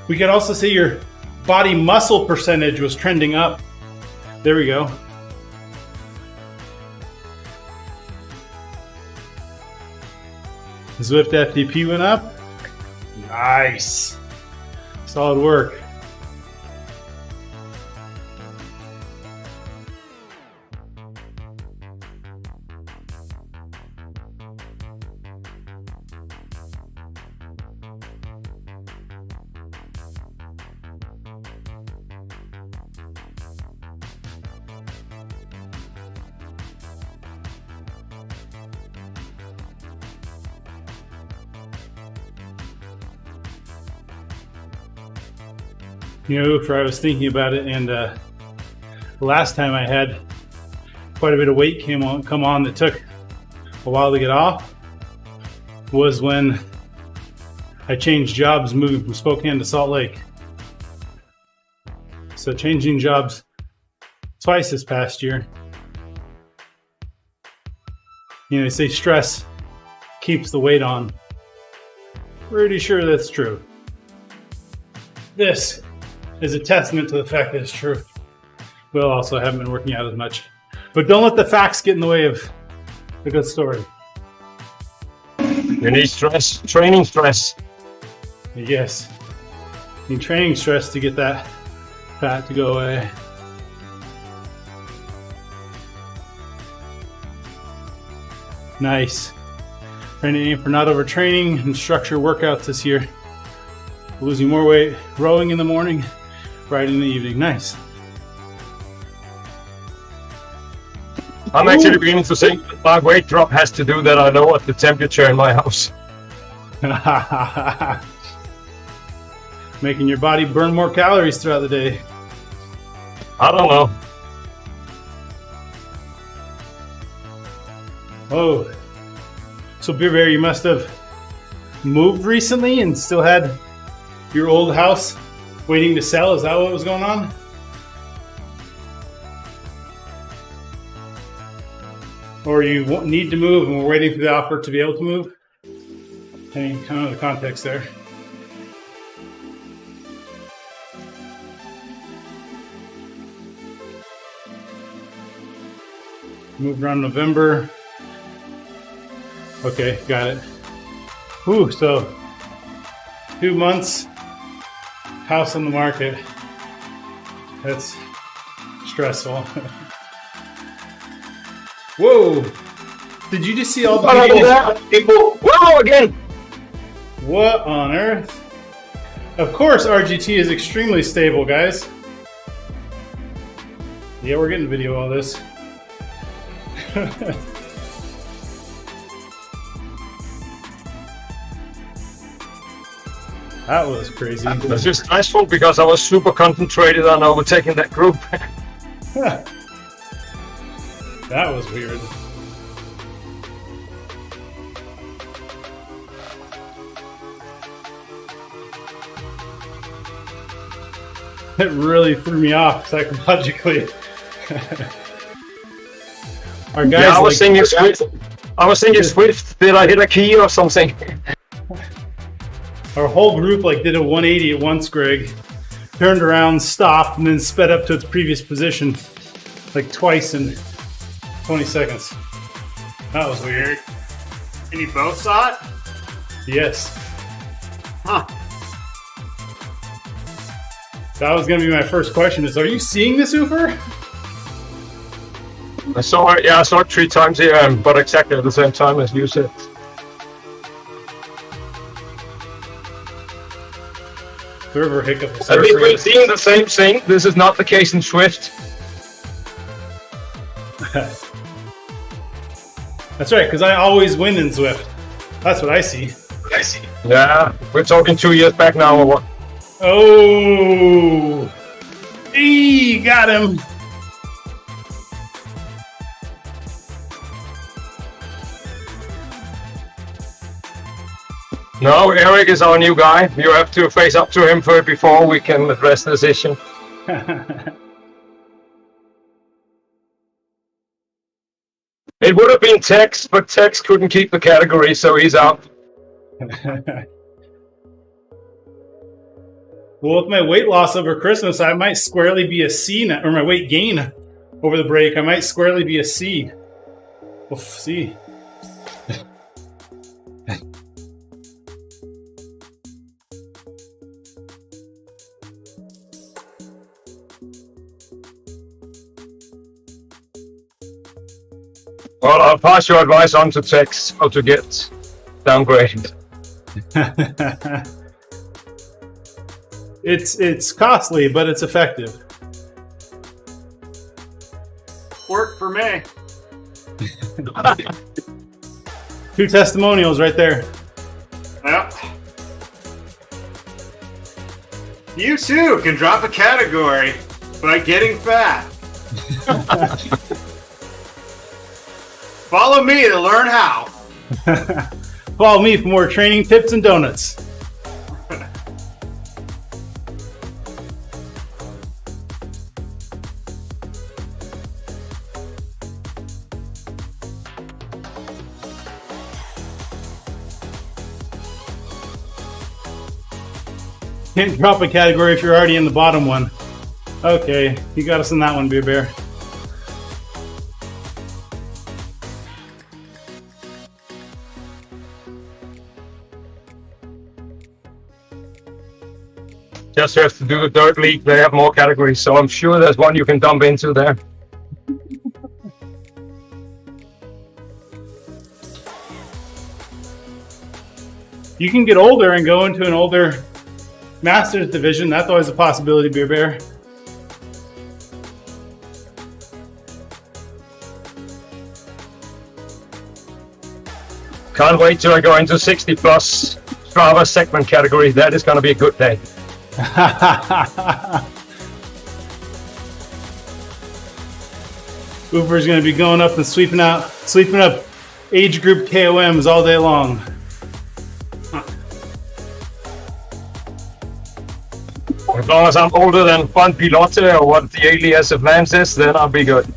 We could also see your body muscle percentage was trending up. There we go. Zwift FTP went up. Nice. Solid work. You know, I was thinking about it, and last time I had quite a bit of weight come on that took a while to get off was when I changed jobs, moving from Spokane to Salt Lake. So changing jobs twice this past year. You know, they say stress keeps the weight on. Pretty sure that's true. This is a testament to the fact that it's true. Well, also I haven't been working out as much. But don't let the facts get in the way of a good story. You need stress, training stress. Yes. You need training stress to get that fat to go away. Nice. Trying to aim for not overtraining and structure workouts this year. Losing more weight, rowing in the morning, riding in the evening. Nice. I'm actually beginning to think that my weight drop has to do that I know what the temperature in my house. Making your body burn more calories throughout the day. I don't know. Oh. So Beer Bear, you must have moved recently and still had your old house waiting to sell. Is that what was going on? Or you need to move and we're waiting for the offer to be able to move? Any kind of the context there. Moved around November. Okay, got it. Whew, so 2 months, house on the market. That's stressful. Whoa! Did you just see all the people? Whoa, again! What on earth? Of course, RGT is extremely stable, guys. Yeah, we're getting video of all this. That was crazy. That's just stressful because I was super concentrated on overtaking that group. That was weird. It really threw me off psychologically. Our guys, yeah, I was thinking Swift. I was thinking Swift. Did I hit a key or something? Our whole group did a 180 at once, Greg. Turned around, stopped, and then sped up to its previous position twice in 20 seconds. That was weird. And you both saw it? Yes. Huh. That was going to be my first question is, are you seeing this, Ufer? I saw it. Yeah, I saw it 3 times here, but exactly at the same time as you said. Server hiccup. At least we're seeing the same thing. This is not the case in Swift. That's right, because I always win in Zwift. That's what I see. Yeah, we're talking 2 years back now or what? Oh! Eee, got him! No, Eric is our new guy. You have to face up to him before we can address this issue. It would have been Tex, but Tex couldn't keep the category, so he's out. Well, with my weight loss over Christmas, I might squarely be a C now, or my weight gain over the break, I might squarely be a C. Oof, C. Well, I'll pass your advice on to Tex how to get downgraded. It's costly, but it's effective. Worked for me. 2 testimonials right there. Yep. You too can drop a category by getting fat. Follow me to learn how. Follow me for more training tips and donuts. Can't drop a category if you're already in the bottom one. Okay, you got us in that one, Beer Bear. Just have to do the third league. They have more categories, so I'm sure there's one you can dump into there. You can get older and go into an older Masters division. That's always a possibility, Beer Bear. Can't wait till I go into 60 plus Strava segment category. That is going to be a good day. Uber's going to be going up and sweeping up age group KOMs all day long. As long as I'm older than Juan Pilote or what the alias of Lance is, then I'll be good.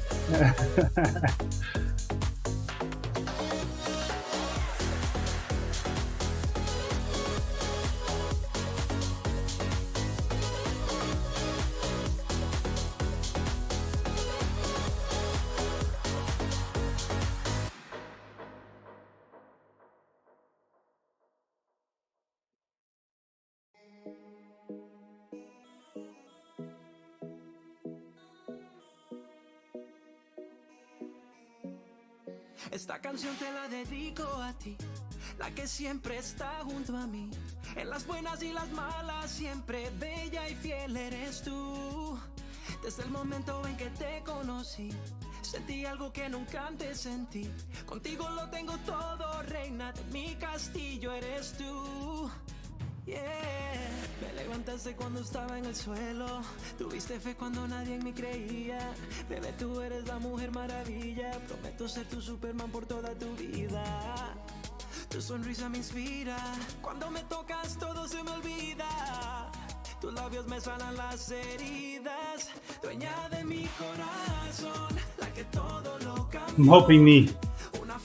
Esta canción te la dedico a ti, la que siempre está junto a mí. En las buenas y las malas, siempre bella y fiel eres tú. Desde el momento en que te conocí, sentí algo que nunca antes sentí. Contigo lo tengo todo, reina de mi castillo eres tú. Yeah. Me levantaste cuando estaba en el suelo, tuviste fe cuando nadie en mí creía. Bebé, tú eres la mujer maravilla, prometo ser tu Superman por toda tu vida. Tu sonrisa me inspira, cuando me tocas todo se me olvida. Tus labios me sanan las heridas, dueña de mi corazón, la que todo lo cambia. I'm hoping the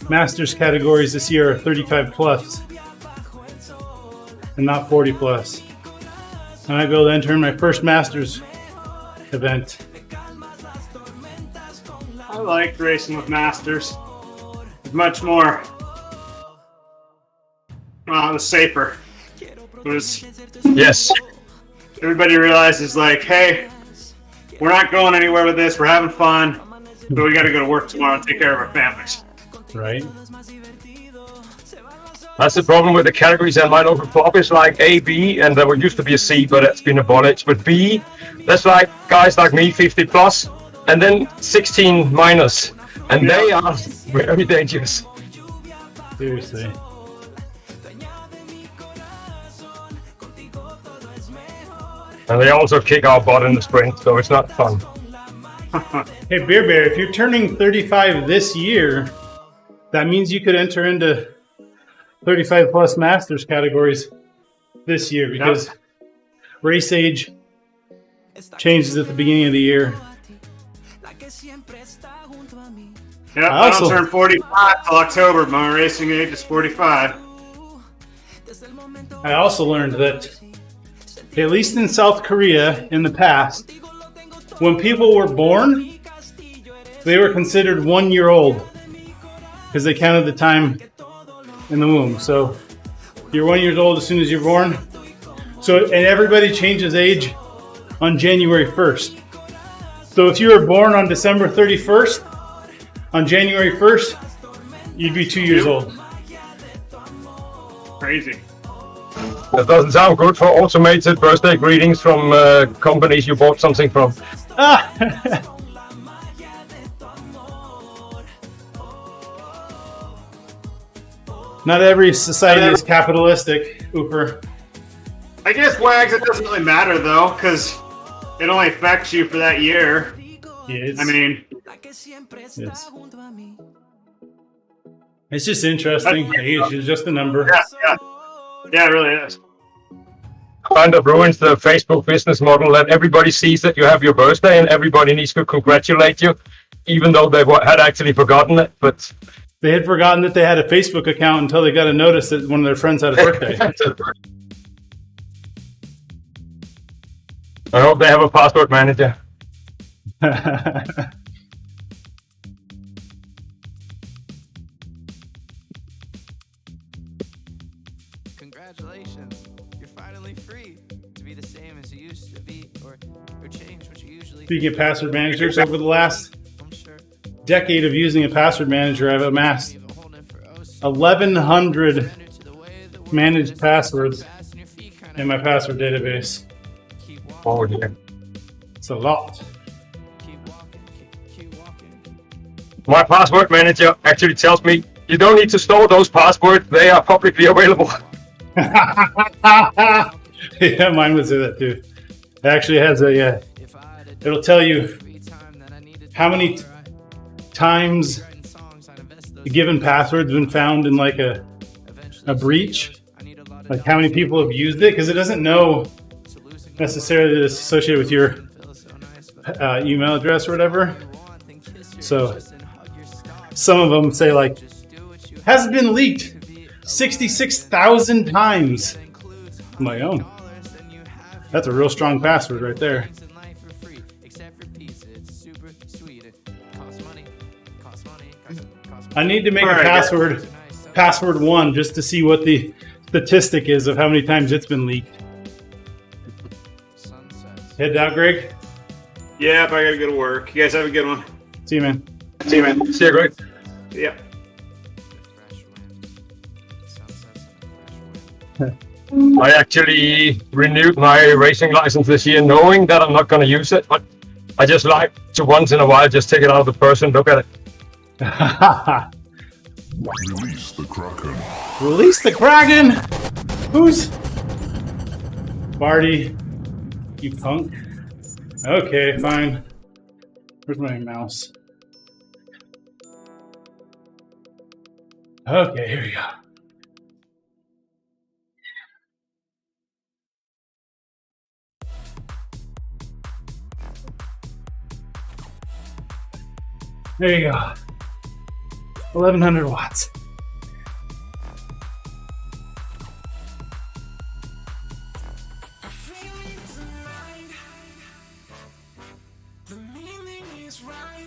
Masters categories this year are 35 plus and not 40 plus. And I'll be able to enter in my first Masters event. I like racing with Masters. It's much more. Well, it was safer. It was. Yes. Everybody realizes, like, hey, we're not going anywhere with this. We're having fun, but we got to go to work tomorrow and take care of our families. Right? That's the problem with the categories in my local club. It's like A, B, and there used to be a C, but it's been abolished. But B, that's like guys like me, 50 plus, and then 16 minus, and they are very dangerous. Seriously. And they also kick our butt in the sprint, so it's not fun. Hey, Beer Bear, if you're turning 35 this year, that means you could enter into 35 plus Masters categories this year because race age changes at the beginning of the year. Yep, I don't turn 45 till October. My racing age is 45. I also learned that, at least in South Korea in the past, when people were born, they were considered 1 year old because they counted the time in the womb. So you're 1 year old as soon as you're born. So, and everybody changes age on January 1st. So if you were born on December 31st, on January 1st, you'd be 2 years old. Crazy. That doesn't sound good for automated birthday greetings from companies you bought something from. Ah! Not every society is capitalistic, Ooper. I guess, Wags, it doesn't really matter, though, because it only affects you for that year. Yeah, I mean, yes. It's just interesting. Age is just a number. Yeah, it really is. Kind of ruins the Facebook business model that everybody sees that you have your birthday and everybody needs to congratulate you, even though they had actually forgotten it. But they had forgotten that they had a Facebook account until they got a notice that one of their friends had a birthday. I hope they have a password manager. Congratulations, you're finally free to be the same as you used to be, or change what you usually. Speaking of password managers, over the last I'm sure decade of using a password manager, I've amassed you've been holding it for 1,100 to the way the world managed is passwords fast and your feet kinda in my password database. keep walking, Oh dear. It's a lot. keep walking, keep walking. My password manager actually tells me you don't need to store those passwords. They are publicly available. Yeah, mine would say that too. It actually has a, If I had a it'll tell you free time that I needed how many to times writing songs, I'd invest those the given password's been found in like a breach, I need a lot of like how many people have used it, because it doesn't know to losing necessarily that it's associated with your feels so nice, but email address or whatever. want then kiss your So ass and hug your stock. some of them say like, Just do what you has been leaked 66,000 times. includes I'm like, oh, dollars, then you have that's a real strong password right there. things in life for free, except for pizza. It's super sweet. It costs money. Costs money. Costs I need to make All a right, password, password 1, just to see what the statistic is of how many times it's been leaked. sunsets. Head out, Greg. Yep, I gotta go to work. You guys have a good one. See you, man. See you, man. See you, Greg. Yep. Fresh wind. Sunsets and a fresh wind. I actually renewed my racing license this year, knowing that I'm not going to use it. But I just like to once in a while just take it out of the purse and look at it. Release the Kraken. Release the Kraken! Who's... Barty, you punk. Okay, fine. Where's my mouse? Okay, here we go. There you go. 1,100 watts. I feel it tonight. The meaning is right.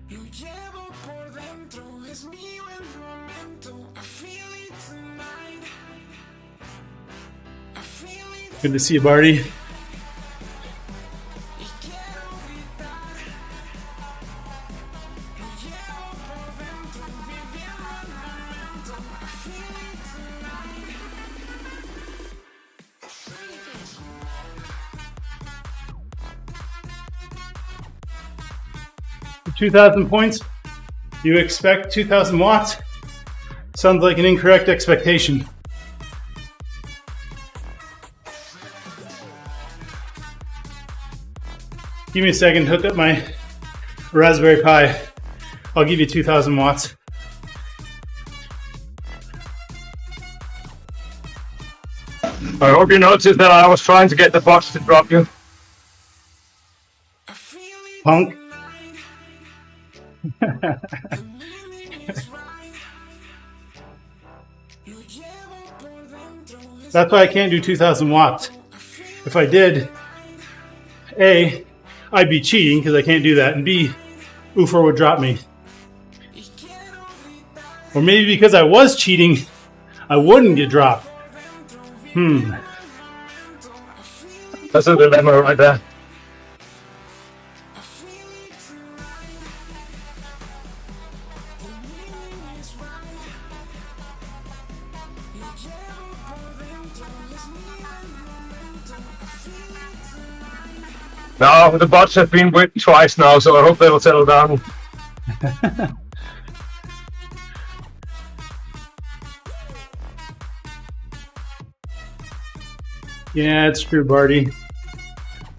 Lo llevo por dentro, es mío el momento. I feel it tonight. I feel it. Good to see you, Barty. Y quiero gritar. Lo llevo por dentro, viviendo el momento. I feel it tonight. 2,000 points. You expect 2,000 watts? Sounds like an incorrect expectation. Give me a second, hook up my Raspberry Pi. I'll give you 2,000 watts. I hope you noticed that I was trying to get the bots to drop you. I feel it Punk. tonight. The meaning is right. Lo llevo por dentro, es That's why I can't do 2,000 watts. If I did, A, I'd be cheating because I can't do that, and B, Oofer would drop me. y quiero gritar. Or maybe because I was cheating, I wouldn't get dropped. That's a dilemma right there. I feel it tonight. The meaning is right. Lo llevo por dentro, es mío el momento. I feel it tonight. Now, the bots have been whipped twice now, so I hope they will settle down. Yeah, it's true, Barty.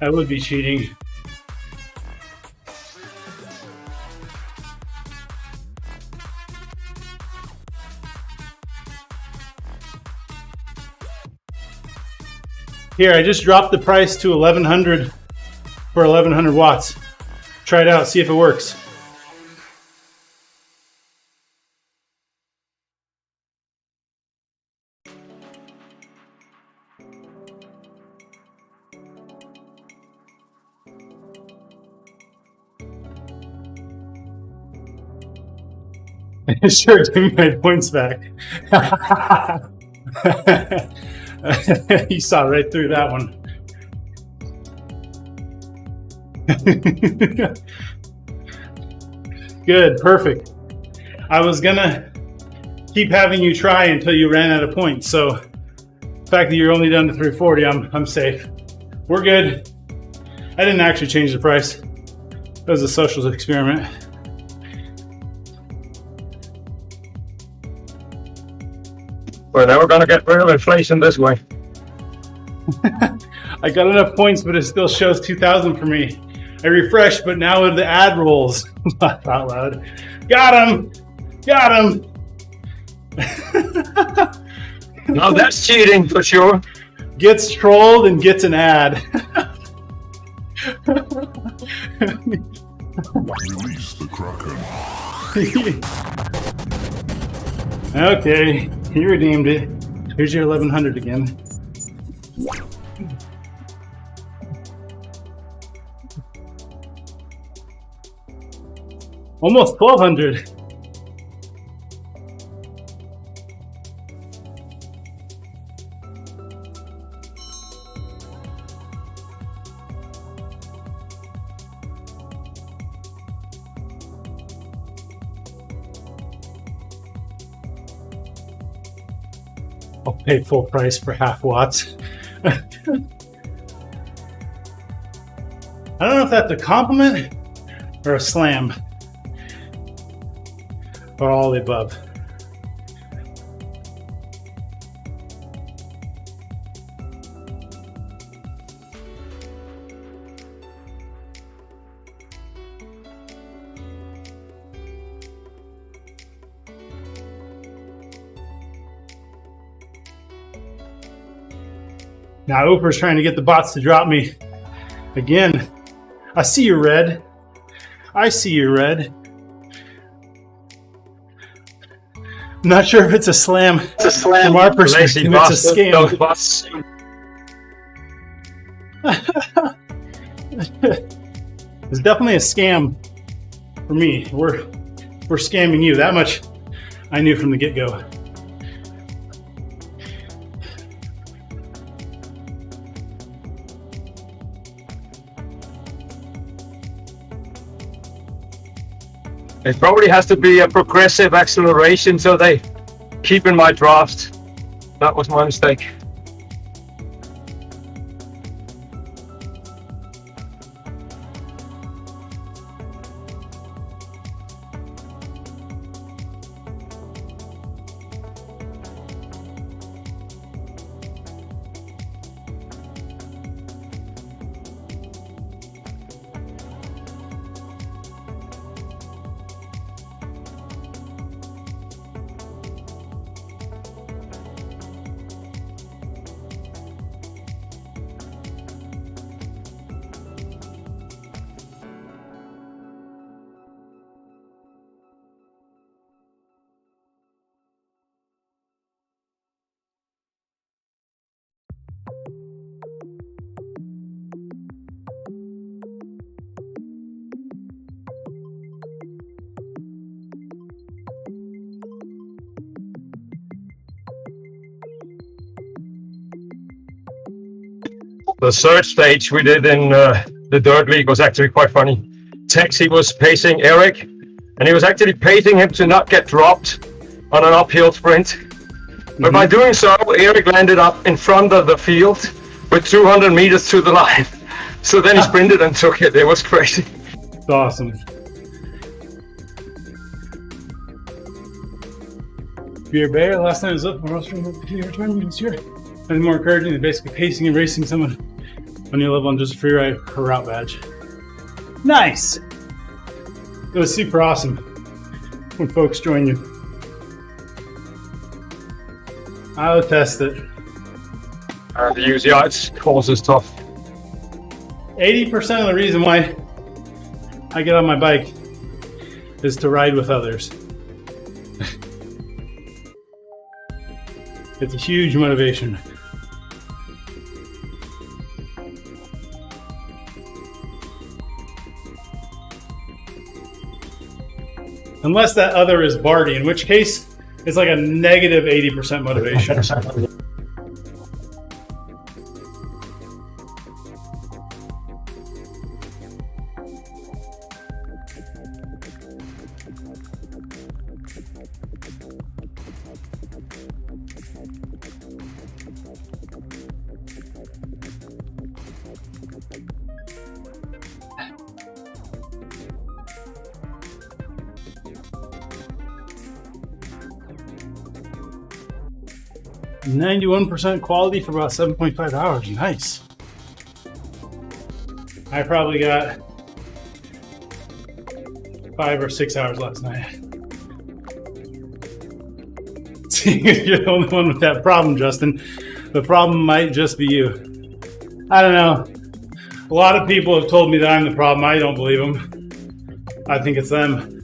I would be cheating. Here, I just dropped the price to 1,100 for 1,100 watts. Try it out, see if it works. Sure, give me my points back. You saw right through that one. Good, perfect. I was gonna keep having you try until you ran out of points. So the fact that you're only down to 340, I'm safe. We're good. I didn't actually change the price. It was a social experiment. We're never gonna get rid of inflation this way. I got enough points, but it still shows 2,000 for me. I refreshed, but now with the ad rolls, laugh out loud. Got him! Got him! Now that's cheating for sure. Gets trolled and gets an ad. Release the Kraken. Okay, you redeemed it. Here's your 1,100 again. Almost 1,200. I'll pay full price for half watts. I don't know if that's a compliment or a slam. Or all the above. Now Ooper's trying to get the bots to drop me again. I see you, Red. I see you, Red. I'm not sure if it's a slam. It's a slam. From our perspective, it's a scam. It's definitely a scam for me. We're scamming you. That much I knew from the get-go. It probably has to be a progressive acceleration so they keep in my draft. That was my mistake. The third stage we did in the dirt league was actually quite funny. Tex, he was pacing Eric, and he was actually pacing him to not get dropped on an uphill sprint. But by doing so, Eric landed up in front of the field with 200 meters to the line. So then he sprinted and took it. It was crazy. It's awesome. Beer Bear, last time I was up, we're also here tournaments here. Nothing more encouraging than basically pacing and racing someone on your level on just a free ride or route badge. Nice! It was super awesome when folks join you. I'll test it. The UCI course is tough. 80% of the reason why I get on my bike is to ride with others. It's a huge motivation. Unless that other is Barty, in which case it's like a negative 80% motivation. %, quality for about 7.5 hours. Nice. I probably got 5 or 6 hours last night. See, you're the only one with that problem, Justin. The problem might just be you. I don't know. A lot of people have told me that I'm the problem. I don't believe them. I think it's them.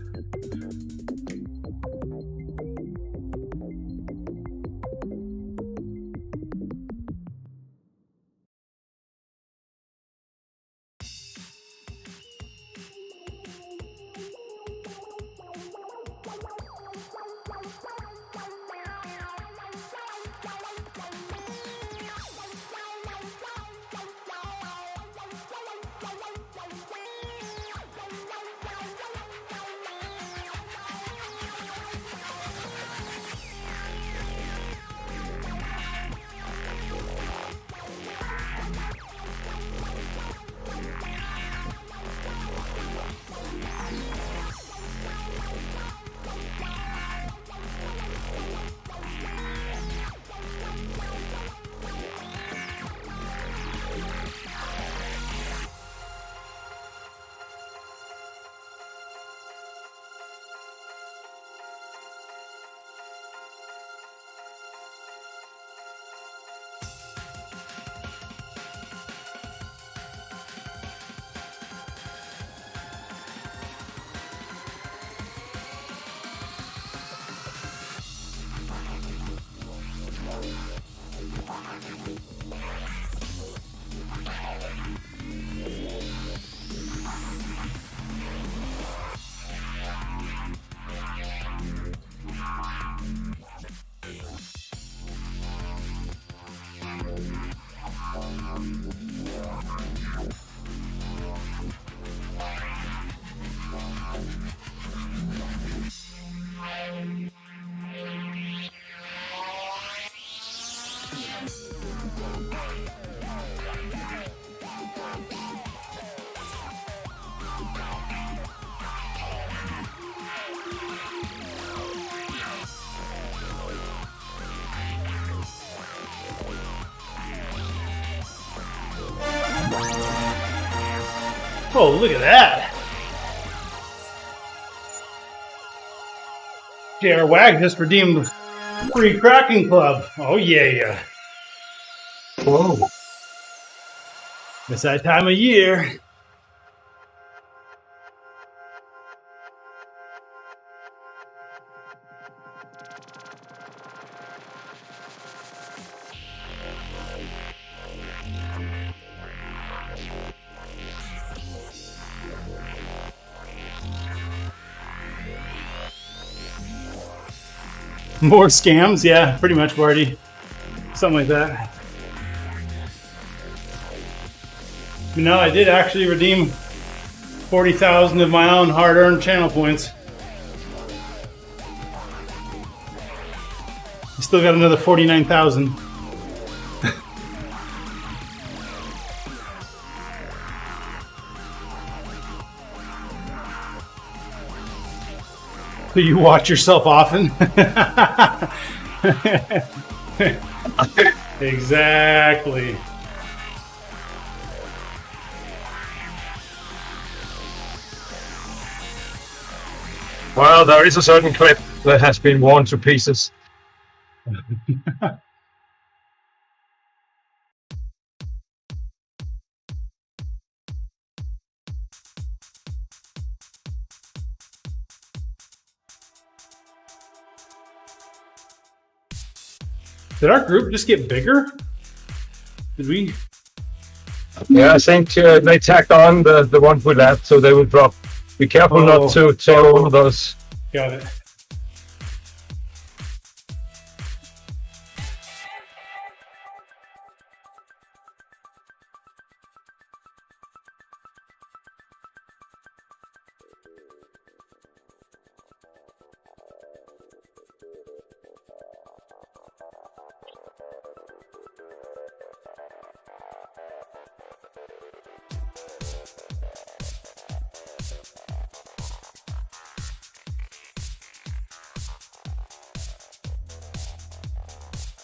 Oh, look at that. JR Wag just redeemed free Cracking Club. Oh, yeah. Whoa. It's that time of year. More scams? Yeah, pretty much, Barty. Something like that. No, I did actually redeem 40,000 of my own hard-earned channel points. I still got another 49,000. Do you watch yourself often? Exactly. Well, there is a certain clip that has been worn to pieces. Did our group just get bigger? Did we? Yeah, I think they tacked on the ones we left, so they will drop. Be careful not to tear all of those Got it.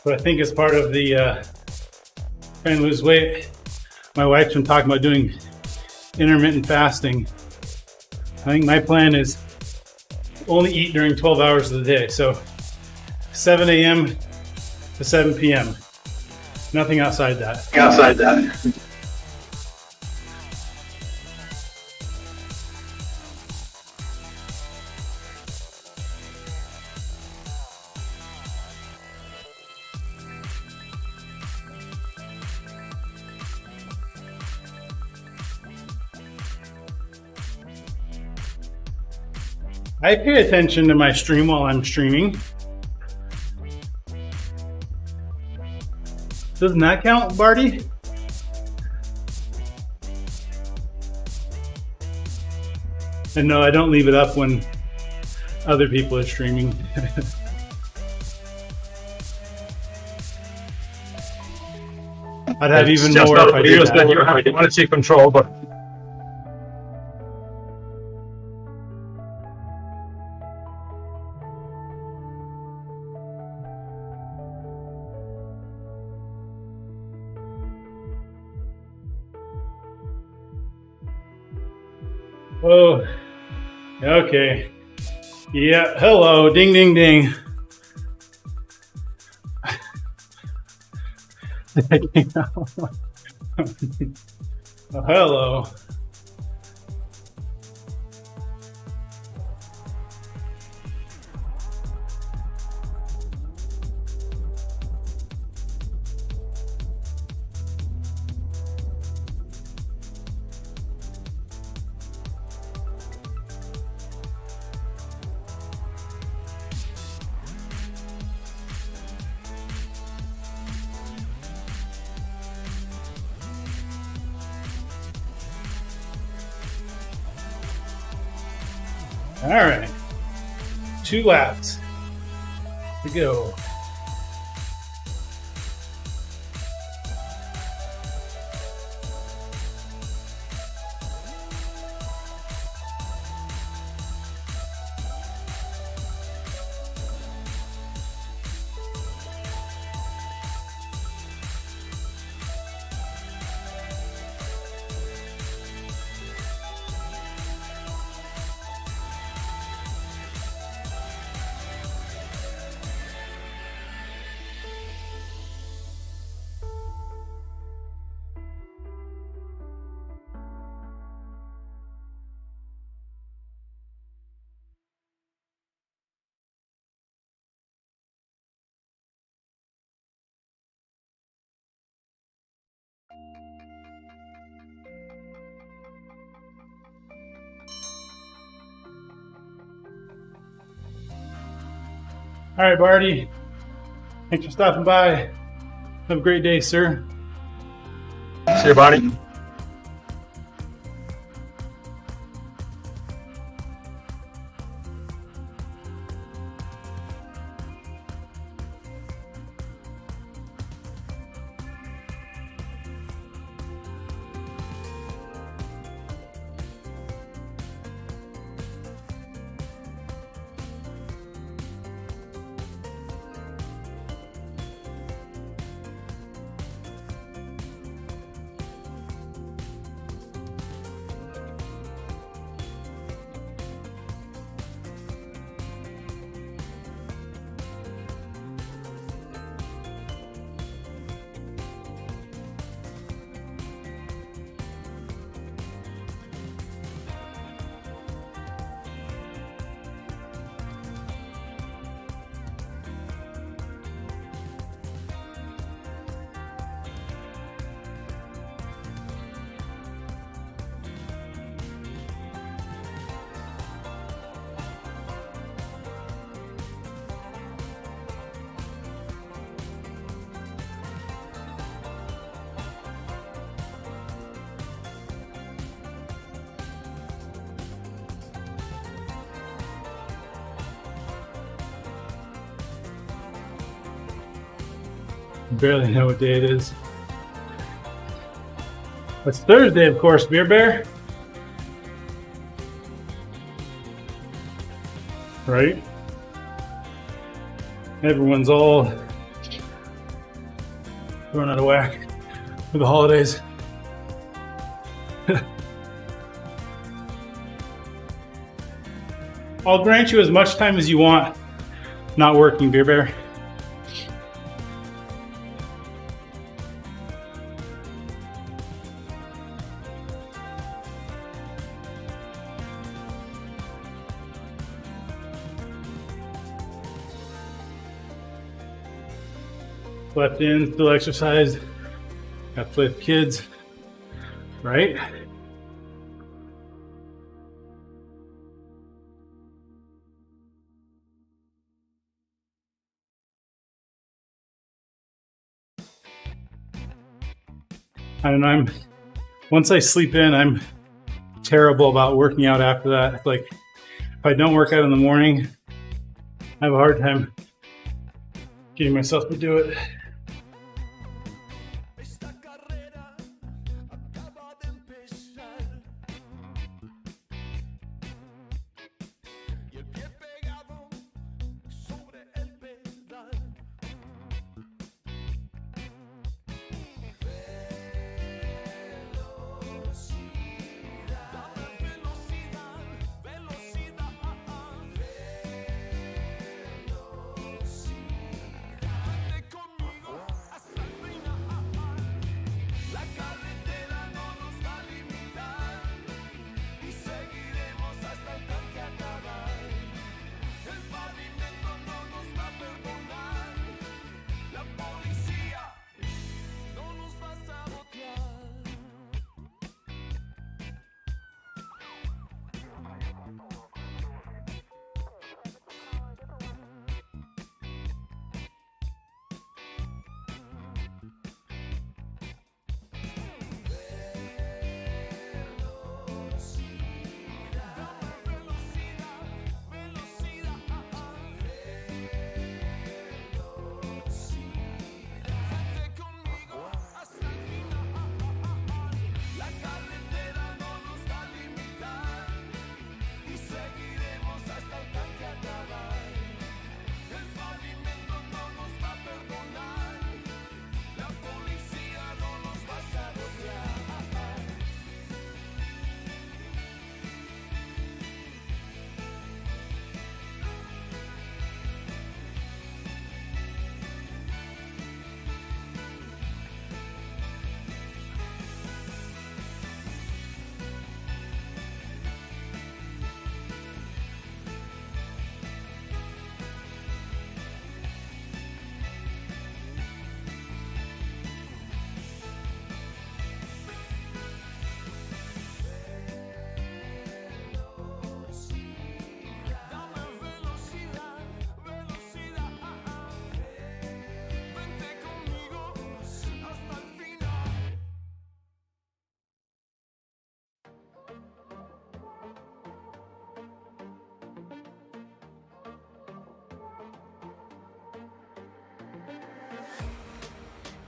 But I think as part of the trying to lose weight, my wife's been talking about doing intermittent fasting. I think my plan is only eat during 12 hours of the day. So 7 a.m. to 7 p.m. Nothing outside that. I pay attention to my stream while I'm streaming. Doesn't that count, Barty? And no, I don't leave it up when other people are streaming. I'd have even more if I did Then that. you have to take control, but Oh, okay. Yeah, hello, ding, ding, ding. Oh, hello. All right, 2 laps to go. All right, Barty. Thanks for stopping by. Have a great day, sir. see you, Bonnie. Barely know what day it is. It's Thursday, of course, Beer Bear. Right? Everyone's all thrown out of whack for the holidays. I'll grant you as much time as you want not working, Beer Bear. Slept in, still exercised, got to play with kids, right? I don't know, once I sleep in, I'm terrible about working out after that. Like, if I don't work out in the morning, I have a hard time getting myself to do it.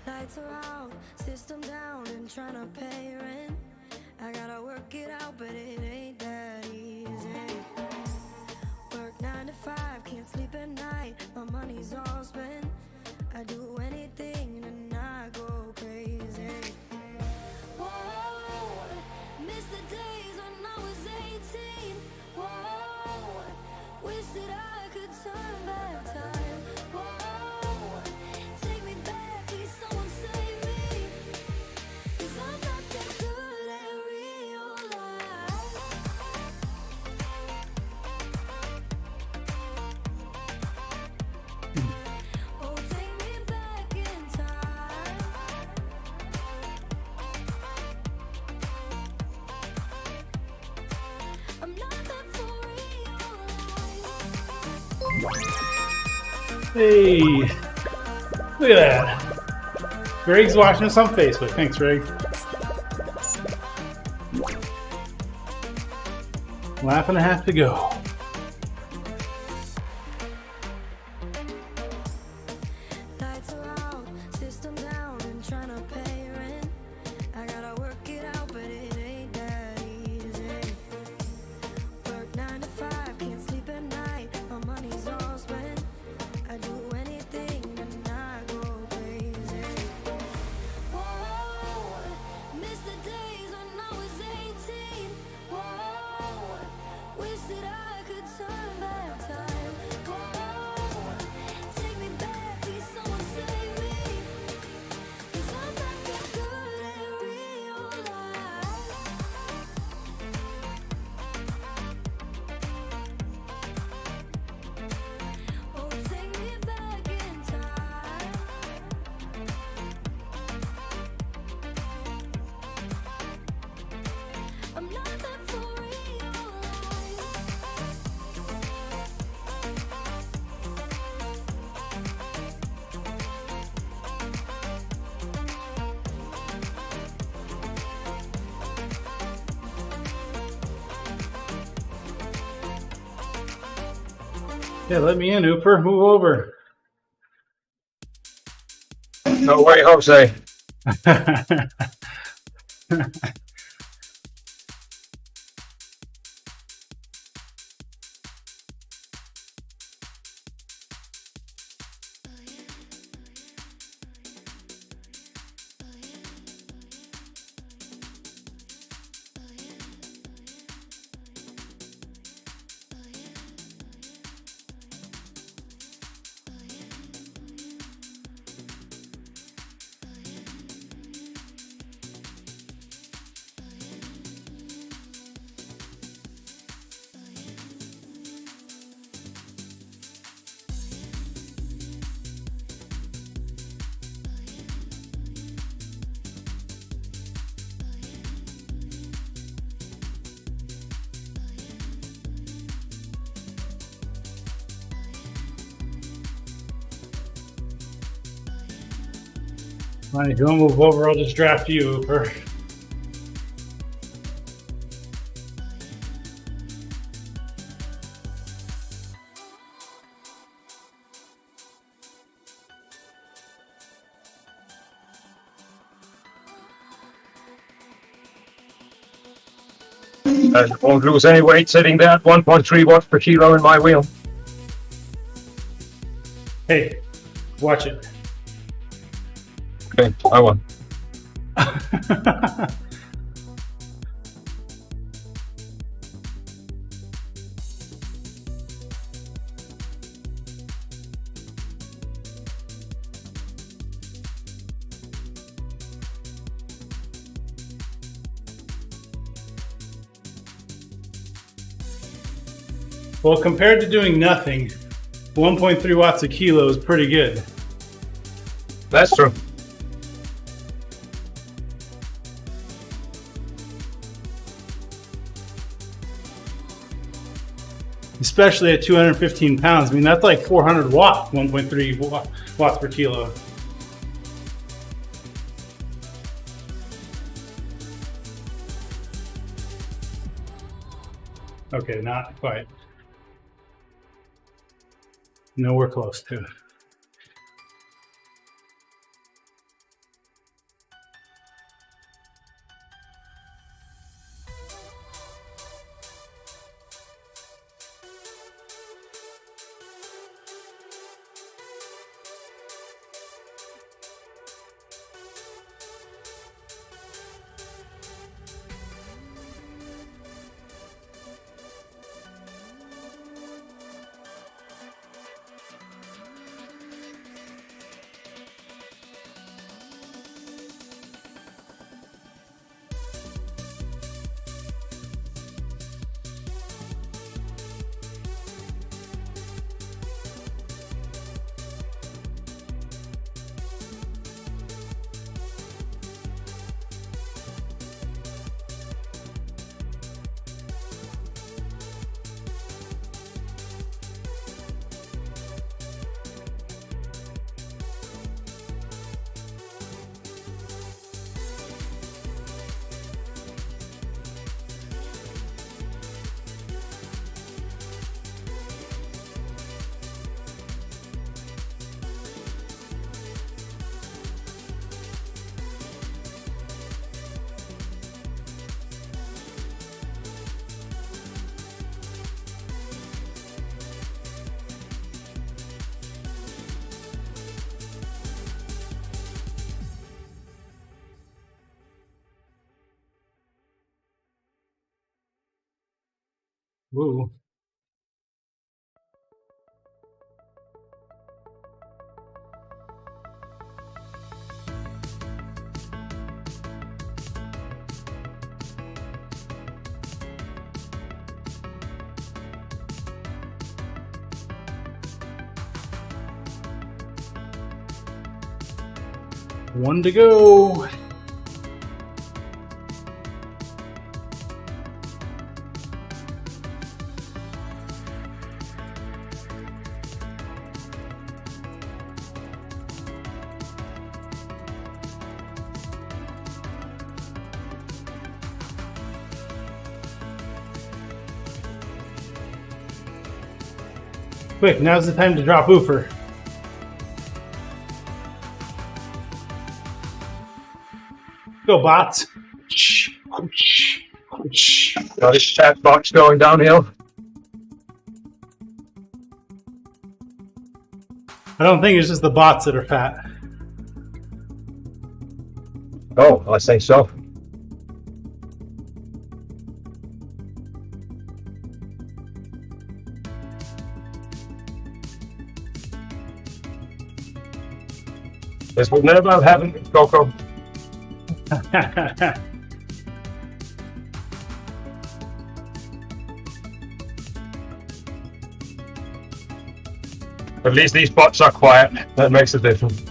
Lights are out, system down, and trying to pay rent. I gotta work it out, but it ain't that easy. Work 9 to 5, can't sleep at night. My money's all spent. I do anything to not go crazy. Whoa, miss the days when I was 18. Whoa, wish that I could turn back time. Whoa, take me back, please someone save me. 'Cause I'm not that good at real life. Oh, take me back in time. I'm not that for real life. Hey, look at that. Greg's watching us on Facebook. Thanks, Greg. Lap and a half to go. Lights are out, system Yeah, let me in, Ooper. Move over. No way, Jose. Fine, if you want to move over, I'll just draft you, Ooper. And won't lose any weight sitting there at 1.3 watts per kilo in my wheel. Hey, watch it. Okay, I won. Well, compared to doing nothing, 1.3 watts a kilo is pretty good. That's true. Especially at 215 pounds. I mean, that's like 400 watts, 1.3 watts per kilo. Okay, not quite. Nowhere close to. Woo. One to go. Quick, now's the time to drop Oofer. Go, bots. Got his chat box going downhill. I don't think it's just the bots that are fat. Oh, I think so. This would never have happened with Coco. At least these bots are quiet. That makes a difference.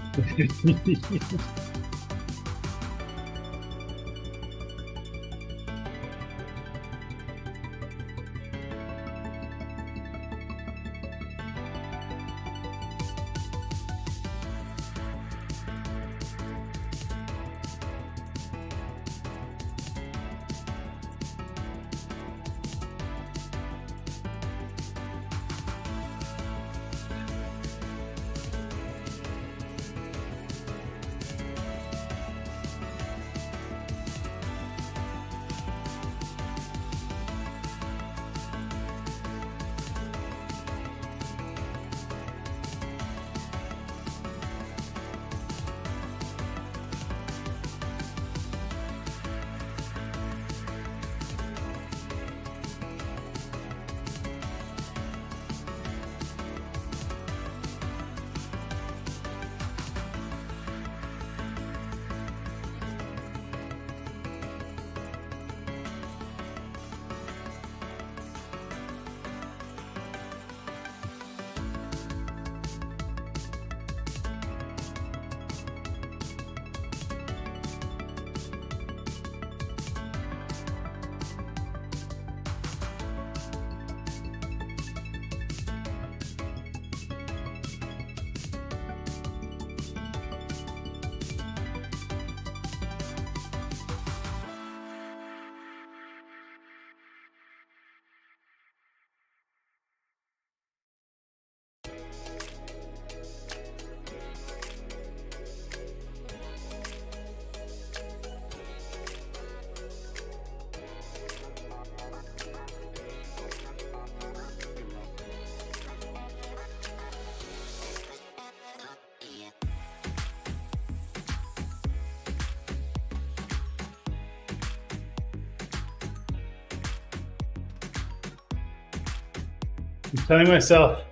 I'm telling myself,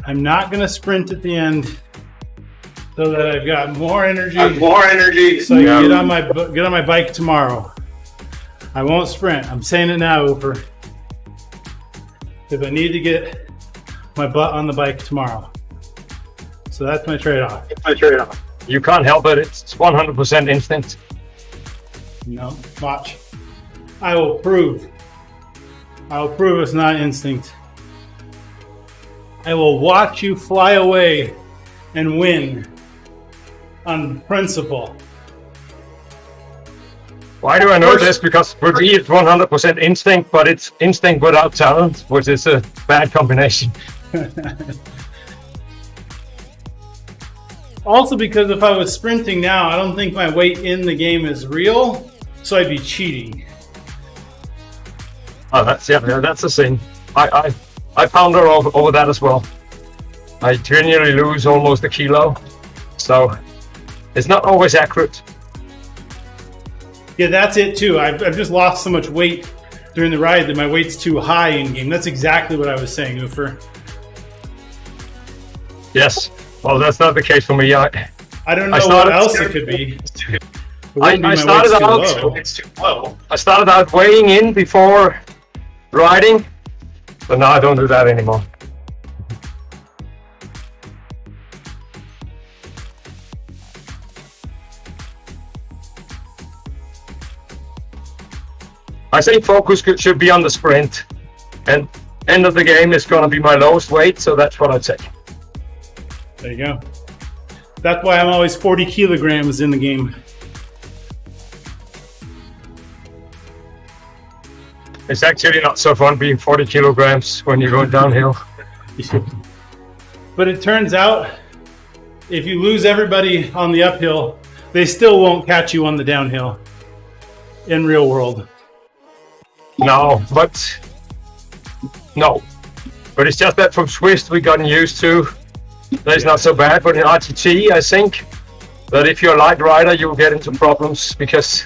I'm not going to sprint at the end so that I've got more energy. So I can get on my bike tomorrow. I won't sprint. I'm saying it now, Oofer. If I need to get my butt on the bike tomorrow. So that's my trade-off. You can't help it. It's 100% instinct. No, watch. I will prove it's not instinct. I will watch you fly away and win on principle. Why do I know this? Because for me it's 100% instinct, but it's instinct without talent, which is a bad combination. Also, because if I was sprinting now, I don't think my weight in the game is real, so I'd be cheating. Oh, that's a sin. I ponder over that as well. I generally lose almost a kilo, so it's not always accurate. Yeah, that's it too. I've just lost so much weight during the ride that my weight's too high in game. That's exactly what I was saying, Oofer. Yes. Well, that's not the case for me. I don't know what else it could be. I started out weighing in before riding, but now I don't do that anymore. I think focus should be on the sprint, and end of the game is going to be my lowest weight, so that's what I take. There you go. That's why I'm always 40 kilograms in the game. It's actually not so fun being 40 kilograms when you're going downhill. But it turns out, if you lose everybody on the uphill, they still won't catch you on the downhill in real world. No, but it's just that from Swiss we gotten used to. That is not so bad, but in RGT, I think that if you're a light rider, you'll get into problems because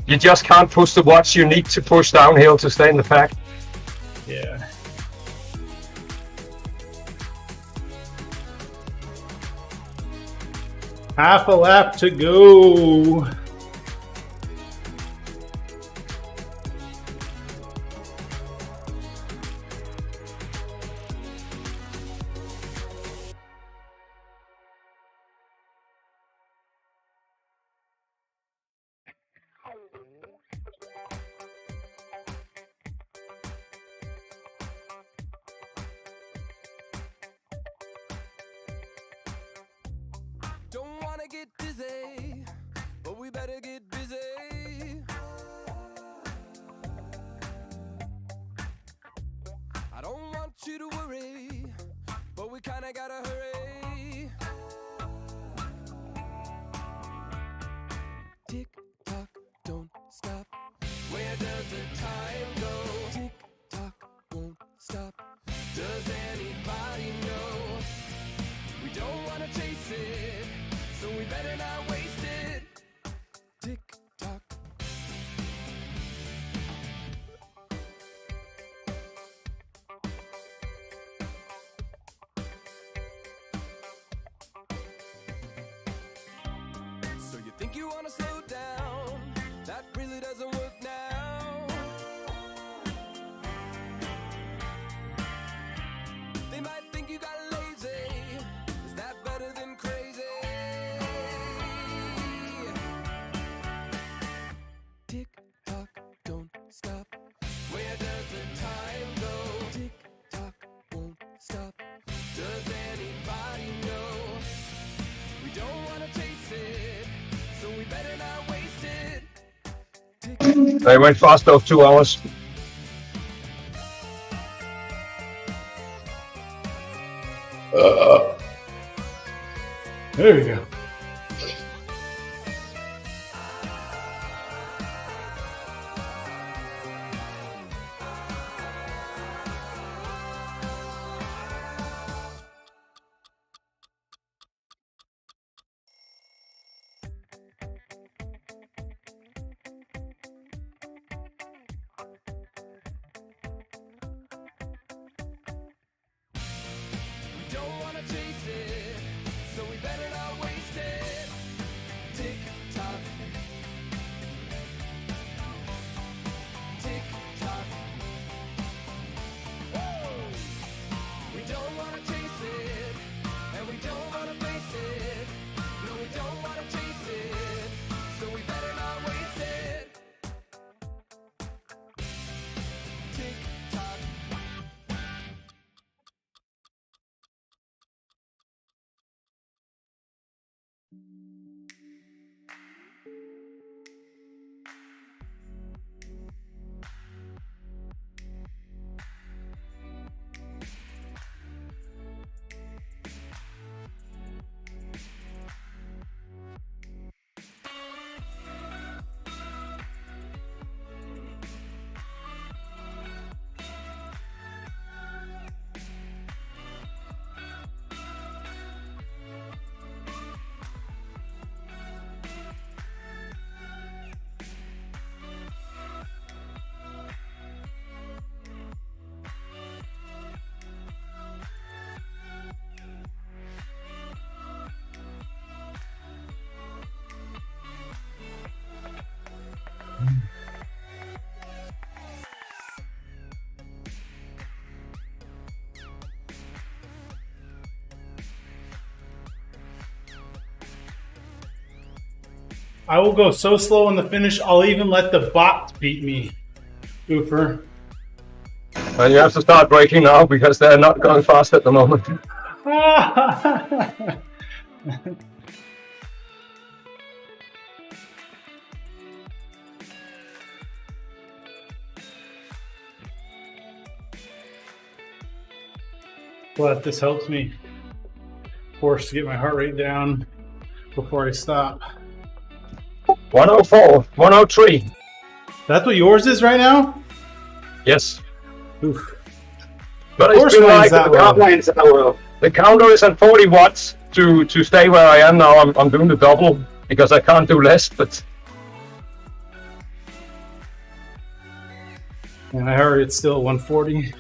you just can't push the watts you need to push downhill to stay in the pack. Yeah. Half a lap to go. Don't wanna get dizzy, but we better get busy. I don't want you to worry, but we kinda gotta hurry. Tick tock, don't stop. Where does the time go? Tick tock, won't stop. Does anybody know? We don't wanna chase it, so we better not waste it. Tick tock. So you think you wanna slow down? That really doesn't work now. They might think you got lazy. Is that better than crazy? Tick tock, don't stop. Where does the time go? Tick tock, won't stop. Does anybody know? We don't wanna chase it, so we better not waste it. They went fast those 2 hours. There we go. We don't wanna chase it, so we better not waste it. Tick tock. Tick tock. Woo! We don't wanna chase it, and we don't wanna face it. No, we don't wanna chase it, so we better not waste it. Tick tock. I will go so slow in the finish, I'll even let the bots beat me. Oofer. And you have to start braking now because they're not going fast at the moment. but this helps me force to get my heart rate down before I stop. 104, 103. That's what yours is right now? Yes. Oof. But Of course it's been mine's like that low. the counter is at 40 watts to stay where I am now. I'm doing the double because I can't do less, but And my heart rate's still at 140.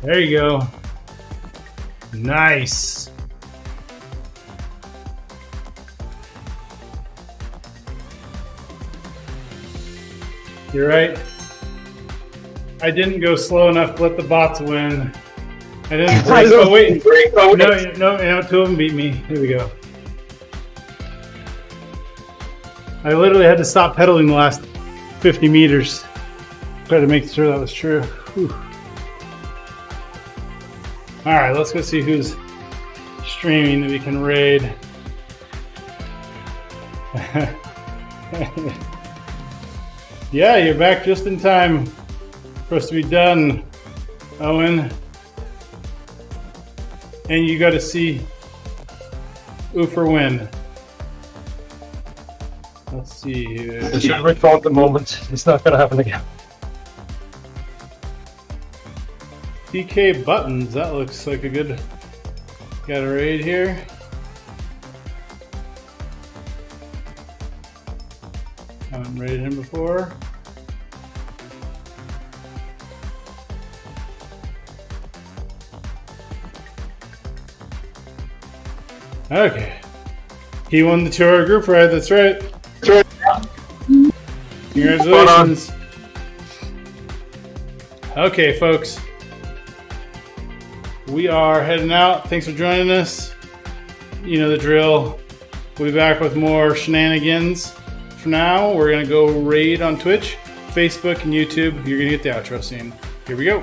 There you go. Nice. You're right. I didn't go slow enough to let the bots win. I didn't break. Oh, wait. No, two of them beat me. Here we go. I literally had to stop pedaling the last 50 meters. Try to make sure that was true. Whew. All right, let's go see who's streaming that we can raid. Yeah, you're back just in time for us to be done, Owen. And you got to see Oofer win. Let's see here. I should record the moment. It's not going to happen again. PK Buttons, that looks like a good. Got a raid here. Haven't raided him before. Okay. He won the 2-hour group ride, that's right. Congratulations. Okay, folks. We are heading out. Thanks for joining us. You know the drill. We'll be back with more shenanigans. For now, we're going to go raid on Twitch, Facebook, and YouTube. You're going to get the outro scene. Here we go.